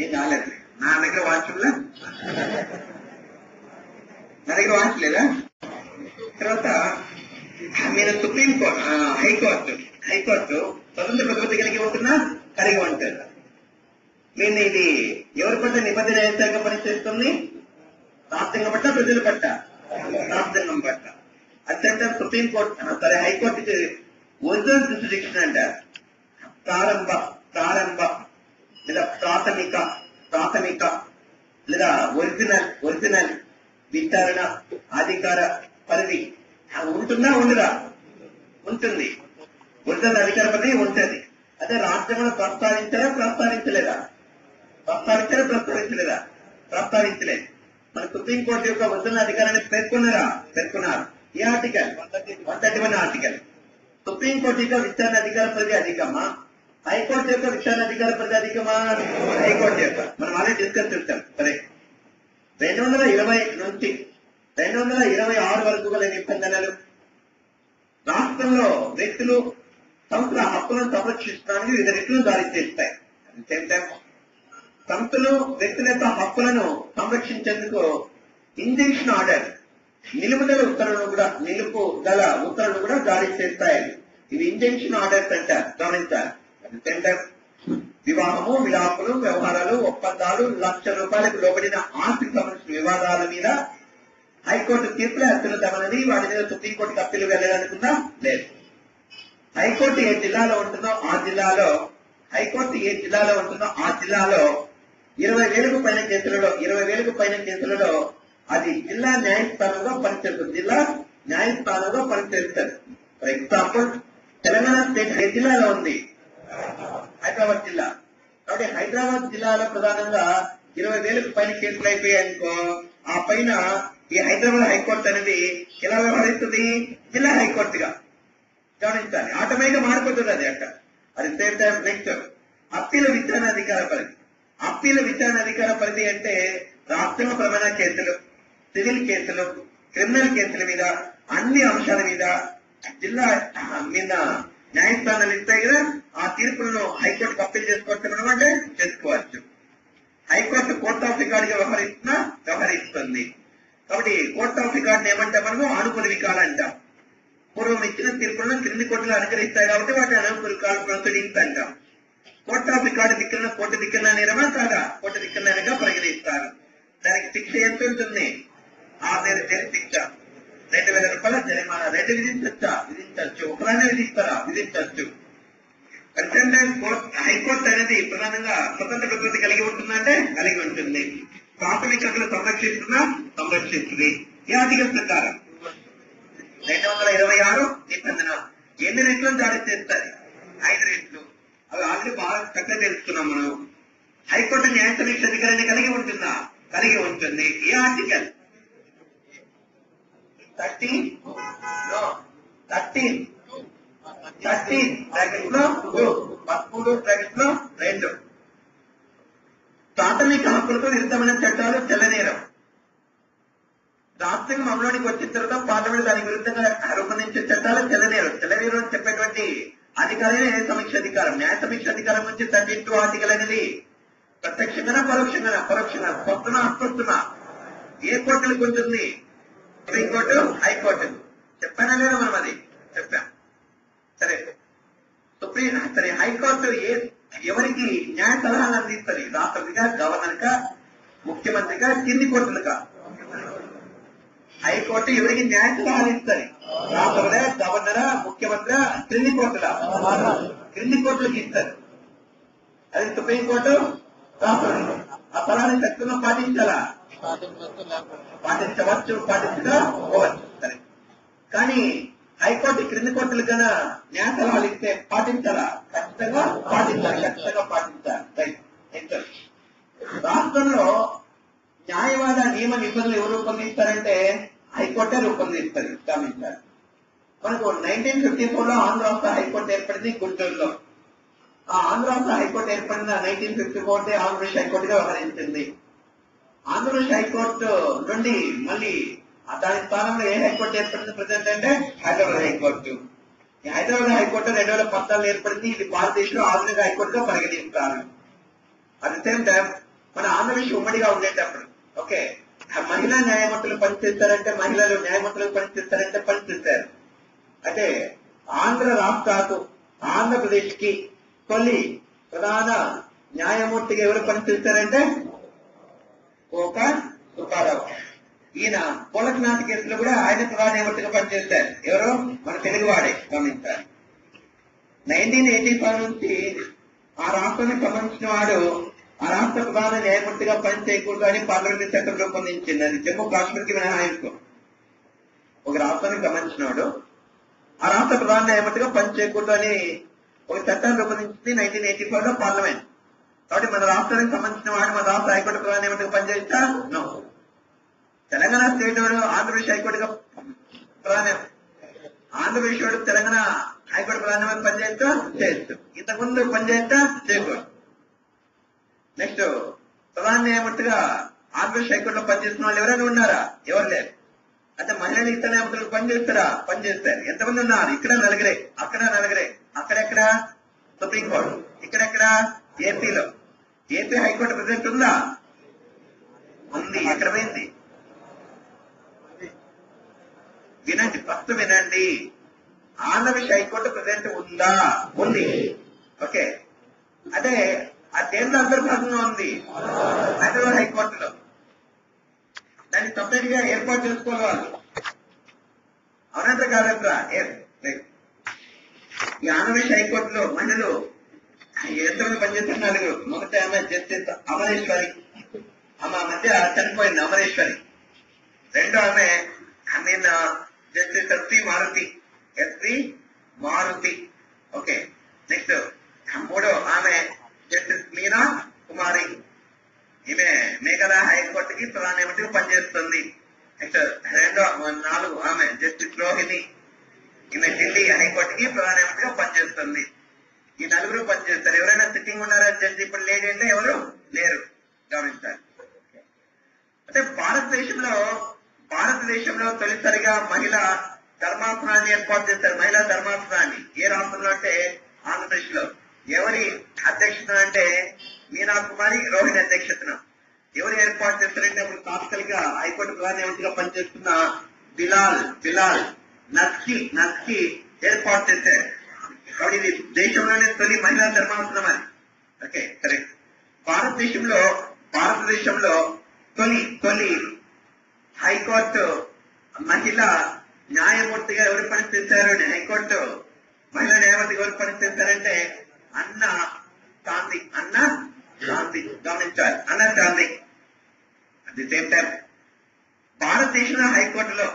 ఏం కాలేదు. నా దగ్గర వాచ్లా, నా దగ్గర వాచ్ లేదా. తర్వాత మీరు సుప్రీంకోర్టు, హైకోర్టు స్వతంత్ర ప్రతిపత్తి కలిగి ఉంటున్నా, కలిగి ఉంటారు. మీరు ఇది ఎవరి పట్ల నిబంధన న్యాయస్థానంగా పనిచేస్తుంది? రాష్ట్రంగం పట్ల, ప్రజల పట్ల? రాష్ట్రంగం పట్ల. అత్యంత సుప్రీంకోర్టు సరే హైకోర్టుకి ఒరిజినల్ జురిడిక్షన్ అంటారు. ప్రారంభ లేదా ప్రాథమిక లేదా ఒరిజినల్ విచారణ అధికార పరిధి ఉంటుందా ఉండదా? ఉంటుంది. ఒరిజినల్ అధికార పరిధి ఉంటుంది. అదే రాజ్యాంగంలో ప్రస్తావించలేదా? ప్రస్తావించలేదు. మన సుప్రీంకోర్టు యొక్క ఒరిజినల్ అధికారాన్ని పేర్కొన్నారు. ఈ ఆర్టికల్ 131 ఆర్టికల్. సుప్రీంకోర్టు యొక్క విచారణ అధికార పరిధి అధికమా, హైకోర్టు యొక్క విచారణ అధికార పరిధి అధికమా? హైకోర్టు యొక్క. మనం ఆల్రెడీ డిస్కస్ చేస్తాం. సరే, 220 నుంచి 226 వరకు గల నిబంధనలు రాష్ట్రంలో వ్యక్తులు సంస్థల హక్కులను సంరక్షించడానికి వివిధ రీతులను దారి చేస్తాయి. సేమ్ టైం సంస్థలు వ్యక్తుల యొక్క హక్కులను సంరక్షించేందుకు ఇంజంక్షన్ ఆర్డర్, నిలుపుదల ఉత్తర్వులు కూడా జారీ చేస్తాయి. ఇవి ఇంజంక్షన్ ఆర్డర్స్ అంటారు, గమనించాలి. సేమ్ టైం వివాహము, విడాకులు, వ్యవహారాలు, ఒప్పందాలు, ₹1,00,000 లోబడిన ఆస్తికి సంబంధించిన వివాదాల మీద హైకోర్టు తీర్పులు అత్యున్నతమైనది. వాటి మీద సుప్రీంకోర్టుకు అప్పీలు వెళ్ళాలనుకున్నా లేదు. హైకోర్టు ఏ జిల్లాలో ఉంటుందో ఆ జిల్లాలో 20,000కు పైన కేసులలో అది జిల్లా న్యాయస్థానంగా పనిచేస్తుంది. ఫర్ ఎగ్జాంపుల్, తెలంగాణ స్టేట్ ఏ జిల్లాలో ఉంది? హైదరాబాద్ జిల్లా. కాబట్టి హైదరాబాద్ జిల్లాలో ప్రధానంగా 20,000కు పైన కేసులు అయిపోయాయనుకో, ఆ పైన ఈ హైదరాబాద్ హైకోర్టు అనేది ఎలా వ్యవహరిస్తుంది? జిల్లా హైకోర్టుగా. గమనించాలి. ఆటోమేటిక్ గా మారిపోతుంది అది అక్కడ. అది సేమ్ టైం నెక్స్ట్ అప్పీల విచారణ అధికార పరిధి అంటే రాష్ట్రంలో ప్రమాణ కేసులు, సివిల్ కేసులు, క్రిమినల్ కేసుల మీద, అన్ని అంశాల మీద జిల్లా మీద న్యాయస్థానాలు ఇస్తాయి కదా, ఆ తీర్పులను హైకోర్టుకు అప్పీల్ చేసుకోవచ్చు అంటే చేసుకోవచ్చు. హైకోర్టు కోర్ట్ ఆఫ్ రికార్డ్ గా వ్యవహరిస్తుంది. కాబట్టి కోర్ట్ ఆఫ్ రికార్డ్ ఏమంటే మనము అనుకూల వికాలు అంటాం. పూర్వం ఇచ్చిన తీర్పులను క్రింది కోర్టులు అనుకరిస్తాయి కాబట్టి వాటి అనుకూల వికాల ప్రొసీడింగ్స్ అంటాం. కోర్ట్ ఆఫ్ రికార్డు ధిక్కరణ కోర్టు ధిక్కరణ నేరమా కాదా? కోర్టు ధిక్కరణగా పరిగణిస్తారు. దానికి శిక్ష ఎంత ఉంటుంది? 6 నెలల జైలు శిక్ష, ₹2,000 జరిమానా. 2 విధించవచ్చు, ఒకలానే విధించవచ్చు. హైకోర్టు అనేది ప్రధానంగా స్వతంత్ర ప్రతిపత్తి కలిగి ఉంటుందంటే కలిగి ఉంటుంది. ప్రాథమిక హక్కులు సంరక్షిస్తుంది. ఈ ఆర్టికల్ ప్రకారం 226 నిబంధన ఎన్ని రెట్లను జారీ చేస్తారు? 5 రెట్లు. అవి ఆల్రెడీ బాగా చక్కగా తెలుసుకున్నాం మనం. హైకోర్టు న్యాయ సమీక్ష అధికారాన్ని కలిగి ఉంటుందా? కలిగి ఉంటుంది. ఈ ఆర్టికల్ 13 ప్రాథమిక హక్కులతో విరుద్ధమైన చట్టాలు చెల్లనేరం. రాష్ట్రం అమలులోనికి వచ్చిన తర్వాత పార్లమెంట్ దానికి విరుద్ధంగా రూపొందించే చట్టాలు చెల్లనేరం. చెల్లనేరం అని చెప్పేటువంటి అధికారమే న్యాయ సమీక్ష అధికారం. న్యాయ సమీక్ష అధికారం నుంచి 32 ఆర్టికల్ అనేది ప్రత్యక్షంగా పరోక్షంగా స్వప్న అస్వప్న ఏ కోర్టులకు ఉంటుంది? Supreme court, high court. చెప్పానా లేదా మనం? అది చెప్పాం. సరే హైకోర్టు ఎవరికి న్యాయ సలహాలు అందిస్తుంది? రాష్ట్రపతిగా, గవర్నర్ గా, ముఖ్యమంత్రిగా, కింది కోర్టులుగా. హైకోర్టు ఎవరికి న్యాయ సలహాలు ఇస్తుంది? రాష్ట్రపతి, గవర్నర్, ముఖ్యమంత్రి, క్రింది కోర్టులకి ఇస్తారు. అది సుప్రీంకోర్టు రాస్తుంది. ఆ ఫలాన్ని ఖచ్చితంగా పాటించాలా? పాటించవచ్చు, పాటించకపోవచ్చు. సరే, కానీ హైకోర్టు క్రింది కోర్టులు కన్నా న్యాయ సలహాలు ఇస్తే పాటించాలా? ఖచ్చితంగా పాటించాలి, ఖచ్చితంగా పాటించాలి. రైట్. రాష్ట్రంలో న్యాయవాద నియమ నిబంధనలు ఎవరు రూపొందిస్తారంటే హైకోర్టే రూపొందిస్తారు. గమనించాలి. మనకు 1954 లో ఆంధ్ర రాష్ట్ర హైకోర్టు ఏర్పడింది గుంటూరులో. ఆ ఆంధ్ర రాష్ట్ర హైకోర్టు ఏర్పడిన 1954 ఆంధ్రప్రదేశ్ హైకోర్టుగా వ్యవహరించింది. ఆంధ్రప్రదేశ్ హైకోర్టు నుండి మళ్ళీ దాని స్థానంలో ఏ హైకోర్టు ఏర్పడింది ప్రజెంట్ అంటే హైదరాబాద్ హైకోర్టు. ఈ హైదరాబాద్ హైకోర్టు 2014 ఏర్పడింది. ఇది భారతదేశంలో ఆధునిక హైకోర్టుగా పరిగణిస్తారు. అట్ ద సేమ్ టైం మన ఆంధ్రప్రదేశ్ ఉమ్మడిగా ఉండేటప్పుడు ఓకే మహిళా న్యాయమూర్తులు పనిచేస్తారంటే మహిళలు న్యాయమూర్తులు పనిచేస్తారంటే పనిచేస్తారు. అంటే ఆంధ్ర రాష్ట్రాలకు ఆంధ్రప్రదేశ్ కి తొలి ప్రధాన న్యాయమూర్తిగా ఎవరు పనిచేస్తారంటే కోక సుబ్బారావు. ఈయన పోలకనాథ్ కేసులో కూడా ఆయన ప్రధాన న్యాయమూర్తిగా పనిచేస్తారు. ఎవరు? మన తెలుగువాడే. గమనించాలి. 1985 నుంచి ఆ రాష్ట్రానికి సంబంధించిన వాడు ఆ రాష్ట్ర ప్రధాన న్యాయమూర్తిగా పనిచేయకూడదు అని పార్లమెంట్ చట్టం రూపొందించింది. అది జమ్మూ కాశ్మీర్ కి మినహాయింపు. ఒక రాష్ట్రానికి సంబంధించిన వాడు ఆ రాష్ట్ర ప్రధాన న్యాయమూర్తిగా పనిచేయకూడదు అని ఒక చట్టాన్ని రూపొందించింది 1984 లో పార్లమెంట్. కాబట్టి మన రాష్ట్రానికి సంబంధించిన వాడు మన రాష్ట్ర హైకోర్టు ప్రధాన న్యాయమూర్తిగా పనిచేస్తా నో. తెలంగాణ స్టేట్ వాడు ఆంధ్రప్రదేశ్ హైకోర్టుగా ప్రధాన ఆంధ్రప్రదేశ్ వాడు తెలంగాణ హైకోర్టు ప్రధాన న్యాయమూర్తి పనిచేస్తా చేయొచ్చు. ఇంతకుముందు పనిచేస్తా చేయకూడదు. నెక్స్ట్ ప్రధాన న్యాయమూర్తిగా ఆంధ్రప్రదేశ్ హైకోర్టులో పనిచేస్తున్న వాళ్ళు ఎవరైనా ఉన్నారా? ఎవరు లేరు. అంటే మహిళలు ఇతర న్యాయమూర్తులకు పనిచేస్తారా? పనిచేస్తారు. ఎంతమంది ఉన్నారు? ఇక్కడ నలుగురే, అక్కడ నలుగురే. అక్కడెక్కడ? సుప్రీంకోర్టు. ఇక్కడెక్కడ? ఏపీలో. ఏపీ హైకోర్టు ప్రెసిడెంట్ ఉందా? ఉంది. ఎక్కడ పోయింది? వినండి, ఫస్ట్ వినండి. ఆంధ్రప్రదేశ్ హైకోర్టు ప్రెసిడెంట్ ఉందా? ఉంది. ఓకే, అంటే ఆ కేంద్ర అంతర్భాగంగా ఉంది హైదరాబాద్ హైకోర్టులో. దాన్ని సపరేట్ గా ఏర్పాటు చేసుకోవాలి వాళ్ళు. అవునంటే కాదంటరా? ఈ ఆంధ్రప్రదేశ్ హైకోర్టులో మహిళలు ఎంతమంది పనిచేస్తున్న నలుగురు. మొదట ఆమె జస్టిస్ అమరేశ్వరి, ఆమె మధ్య చనిపోయింది అమరేశ్వరి. రెండో ఆమె నిన్న justice SP Maruti. Okay, next మూడో ఆమె జస్టిస్ మీనా కుమారి. ఈమె మేఘాలయ హైకోర్టుకి ప్రధాన న్యాయమూర్తిగా పనిచేస్తుంది. నెక్స్ట్ నాలుగు ఆమె జస్టిస్ రోహిణి. ఈమె ఢిల్లీ హైకోర్టుకి ప్రధాన న్యాయమూర్తిగా పనిచేస్తుంది. ఈ నలుగురు పనిచేస్తారు. ఎవరైనా సిట్టింగ్ ఉన్నారా జడ్జి? ఇప్పుడు లేడీ అంటే ఎవరు లేరు. గమనించాలి. అంటే భారతదేశంలో తొలిసారిగా మహిళా ధర్మాసనాన్ని ఏర్పాటు చేస్తారు. మహిళా ధర్మాసనాన్ని ఏ రాష్ట్రంలో అంటే ఆంధ్రప్రదేశ్ లో. ఎవరి అధ్యక్షతన అంటే మీనా కుమారి రోహిణి అధ్యక్షతన. ఎవరు ఏర్పాటు చేస్తారంటే అప్పుడు తాత్కాలిక హైకోర్టు ప్రధాన న్యాయమూర్తిగా పనిచేస్తున్న బిలాల్ నస్కి ఏర్పాటు చేశారు. కాబట్టి ఇది దేశంలోనే తొలి మహిళా ధర్మాసనం అని. Okay, correct. భారతదేశంలో తొలి హైకోర్టు మహిళా న్యాయమూర్తిగా ఎవరు పనిచేశారు? హైకోర్టు మహిళా న్యాయమూర్తిగా ఎవరు పనిచేశారంటే అన్నా శాంతి. గమనించాలి, అన్నా శాంతి. అట్ ది సేమ్ టైం భారతదేశంలో హైకోర్టులో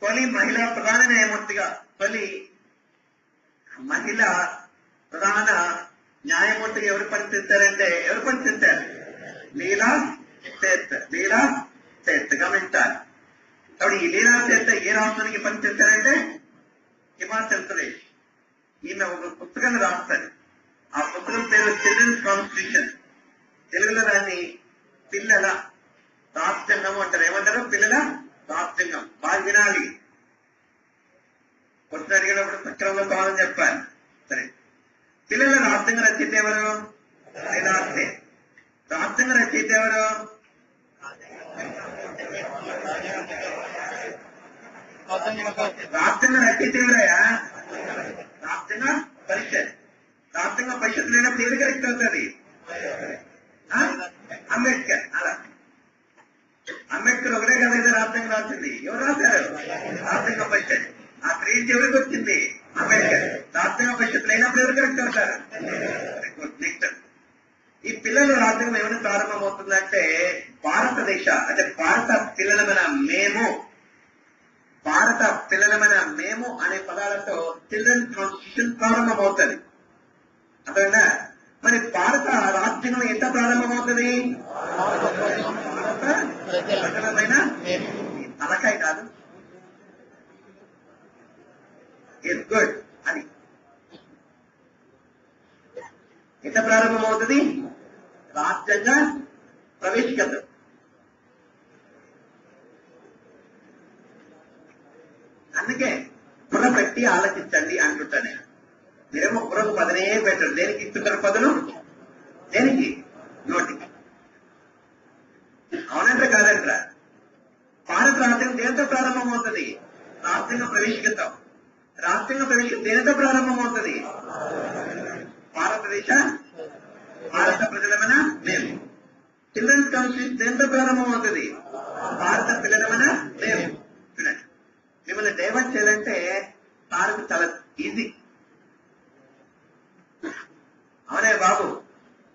తొలి మహిళా ప్రధాన న్యాయమూర్తిగా ఎవరు పనిచేశారు? లీలా సేత్. గమనించాలి. కాబట్టి ఈ లీలా సేత్ ఏ రాష్ట్రానికి పనిచేశారంటే హిమాచల్ ప్రదేశ్. ఈమె ఒక పుస్తకాన్ని రాస్తారు. ఆ పుస్తకం పేరు చిల్డ్రన్స్ కాన్స్టిట్యూషన్. తెలుగులో దాన్ని పిల్లల రాజ్యాంగం అంటారు. ఏమంటారు? పిల్లల రాజ్యాంగం. బాగా వినాలి. క్వశ్చన్ అడిగినప్పుడు సక్రమంగా సమాధానం చెప్పాలి. సరే, పిల్లల రాజ్యాంగ రచయిత ఎవరు? రాజ్యాంగ రచయిత ఎవరు? రాజ్యాంగ రచయిత ఎవరయ్యా? రాజ్యాంగ పరిషత్. రాజ్యాంగ పరిషత్ లేనప్పుడు ఏది కరెక్ట్ అవుతుంది? అంబేద్కర్. అలా అంబేద్కర్ ఒకటే కదా అయితే రాజ్యాంగం రాసింది. ఎవరు రాశారు? రాజ్యాంగ పరిషత్. ఆ క్రెడిట్ ఎవరికి వచ్చింది? అంబేద్కర్. రాజ్యాంగ పరిషత్తులు అయినప్పుడు ఎవరు కరెక్ట్ అవుతారు? నెక్స్ట్ ఈ పిల్లలు రాజ్యాంగం ఏమైనా ప్రారంభమవుతుందంటే భారతదేశ అంటే భారత పిల్లలమైన మేము అనే పదాలతో చిల్డ్రన్ కాన్స్టిట్యూషన్ ప్రారంభమవుతుంది. అర్థమైందా? మరి భారత రాజ్యాంగం ఎంత ప్రారంభమవుతుంది? ప్రజలమైన తలకాయ కాదు, ఇట్స్ గుడ్ అని ఎంత ప్రారంభమవుతుంది? రాజ్యాంగ ప్రవేశికత. అందుకే బుర్ర పెట్టి ఆలోచించండి అంటుంటా నేను. మీరేమో బుర్రకు పదనే పెట్టరు. దేనికి ఇస్తుంటారు పదులు? దేనికి? నోటికి. అవునంటారా కాదంటారా? భారత రాజ్యాంగం దేనితో ప్రారంభమవుతుంది? రాజ్యాంగ ప్రవేశికత. రాజ్యాంగ ప్రవేశికత దేనితో ప్రారంభమవుతుంది? భారత ప్రజలమైన మేము. చిల్డ్రన్స్ కాన్స్టిట్యూషన్ దేంతో ప్రారంభమవుతుంది? భారత పిల్లలమైన మేము. చూడండి, మిమ్మల్ని డైవర్ట్ చేయాలంటే తారకు చాలా ఈజీ. అవునే బాబు,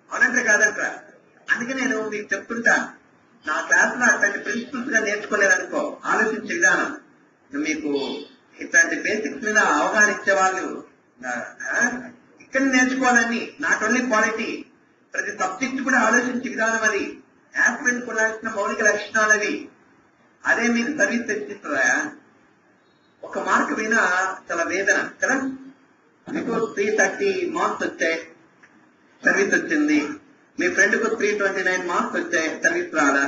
అవునంటే కాదంటారా? అందుకే నేను మీకు చెప్తుంటా, నా క్లాస్ లో అట్లాంటి ప్రిన్సిపల్స్ గా నేర్చుకోలేదనుకో, ఆలోచించే విధానం మీకు ఇట్లాంటి బేసిక్స్ మీద అవగాహన ఇచ్చే వాళ్ళు ఇక్కడ నేర్చుకోవాలని, నాట్ ఓన్లీ క్వాలిటీ, ప్రతి సబ్జెక్ట్ కూడా ఆలోచించే విధానం అది. యాప్మెంట్ కొనాల్సిన మౌలిక లక్షణాలు అవి. అదే మీకు సర్వీస్ తెచ్చిస్తుందా? ఒక మార్క్ వినా చాలా వేదన కదా. మీకు 330 మార్క్స్ వచ్చాయి, సర్వీస్ వచ్చింది. మీ ఫ్రెండ్ కు 329 మార్క్స్ వచ్చాయి, సర్వీస్ రాదా?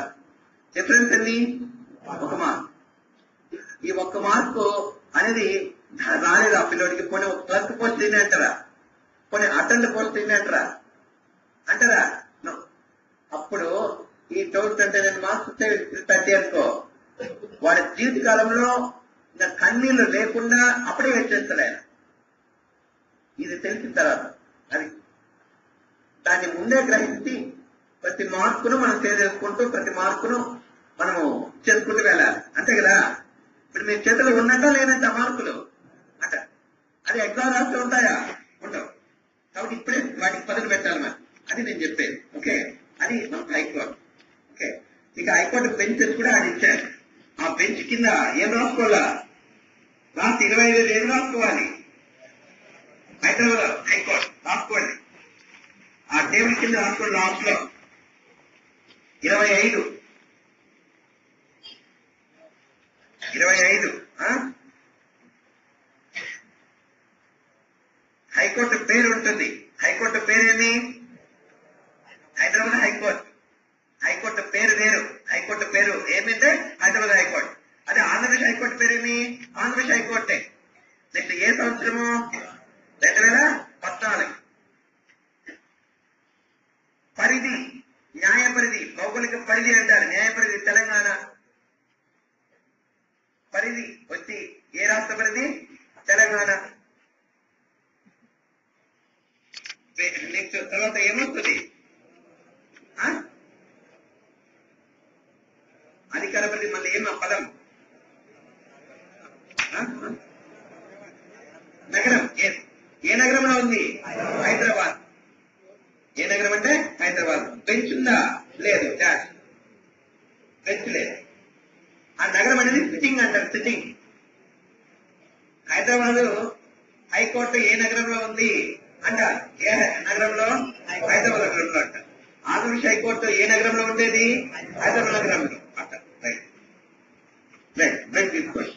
డిఫరెన్స్ ఎన్ని? ఒక మార్క్. ఈ ఒక్క మార్కు అనేది రాలేదు ఆ పిల్లోడికి. పోనీ ఒక క్లర్క్ పోస్ట్ తిని అంటారా? పోనీ అటెండ్ పోస్ట్ తిని అంటారా? అంటారా? అప్పుడు ఈ 29 మార్క్స్ వచ్చే 30 అనుకో, వాడి జీవిత కాలంలో ఇంకా కన్నీళ్లు లేకుండా అప్పుడే వచ్చేస్తాడు ఆయన. ఇది తెలిసిన తర్వాత అది దాన్ని ముందే గ్రహించి ప్రతి మార్కును మనం సేవ్ చేసుకుంటూ ప్రతి మార్కును మనము చేసుకుంటూ వెళ్ళాలి. అంతే కదా? ఇప్పుడు మీ చేతులు ఉన్నట్టా లేనంట మార్కులు అంట. అది ఎగ్జామ్ రాస్తూ ఉంటాయా? ఉండవు. కాబట్టి ఇప్పుడే వాటికి పదులు పెట్టాలి మరి. అది నేను చెప్పేది. ఓకే, అది మనకు హైకోర్టు. ఓకే, ఇక హైకోర్టు బెంచెస్ కూడా అది ఇచ్చారు. ఆ బెంచ్ కింద ఏం రాసుకోవాలా? లాస్ట్ 25 ఏం రాసుకోవాలి? హైదరాబాద్ హైకోర్టు రాసుకోండి. ఆ టేబుల్ కింద రాసుకోండి. లాస్ట్ లో 25 హైకోర్టు పేరు ఉంటుంది. హైకోర్టు పేరేమి? హైదరాబాద్ హైకోర్టు. హైకోర్టు పేరు వేరు. హైకోర్టు పేరు ఏమిటంటే హైదరాబాద్ హైకోర్టు. అదే ఆంధ్రప్రదేశ్ హైకోర్టు పేరేమి? ఆంధ్రప్రదేశ్ హైకోర్టే. నెక్స్ట్ ఏ సంవత్సరము? 2014. పరిధి, న్యాయ పరిధి, భౌగోళిక పరిధి అంటారు. న్యాయ పరిధి తెలంగాణ. పరిధి వచ్చి ఏ రాష్ట్ర పరిధి? తెలంగాణ. నెక్స్ట్ తర్వాత ఏమొస్తుంది? అధికార పరిధి. మళ్ళీ ఏమో పదం? నగరం. ఏ నగరంలో ఉంది? హైదరాబాద్. ఏ నగరం అంటే హైదరాబాద్. బెంచ్ ఉందా? లేదు. డాష్ బెంచ్ లేదు. ఆ నగరం అనేది సిట్టింగ్ అంటారు. సిట్టింగ్. హైదరాబాద్ హైకోర్టు ఏ నగరంలో ఉంది అంటారు. ఏ నగరంలో? హైదరాబాద్ నగరంలో అంటారు. ఆంధ్రప్రదేశ్ హైకోర్టు ఏ నగరంలో ఉండేది? హైదరాబాద్ నగరంలో అంటారు. రైట్ రైట్ రైట్ తీసుకోండి.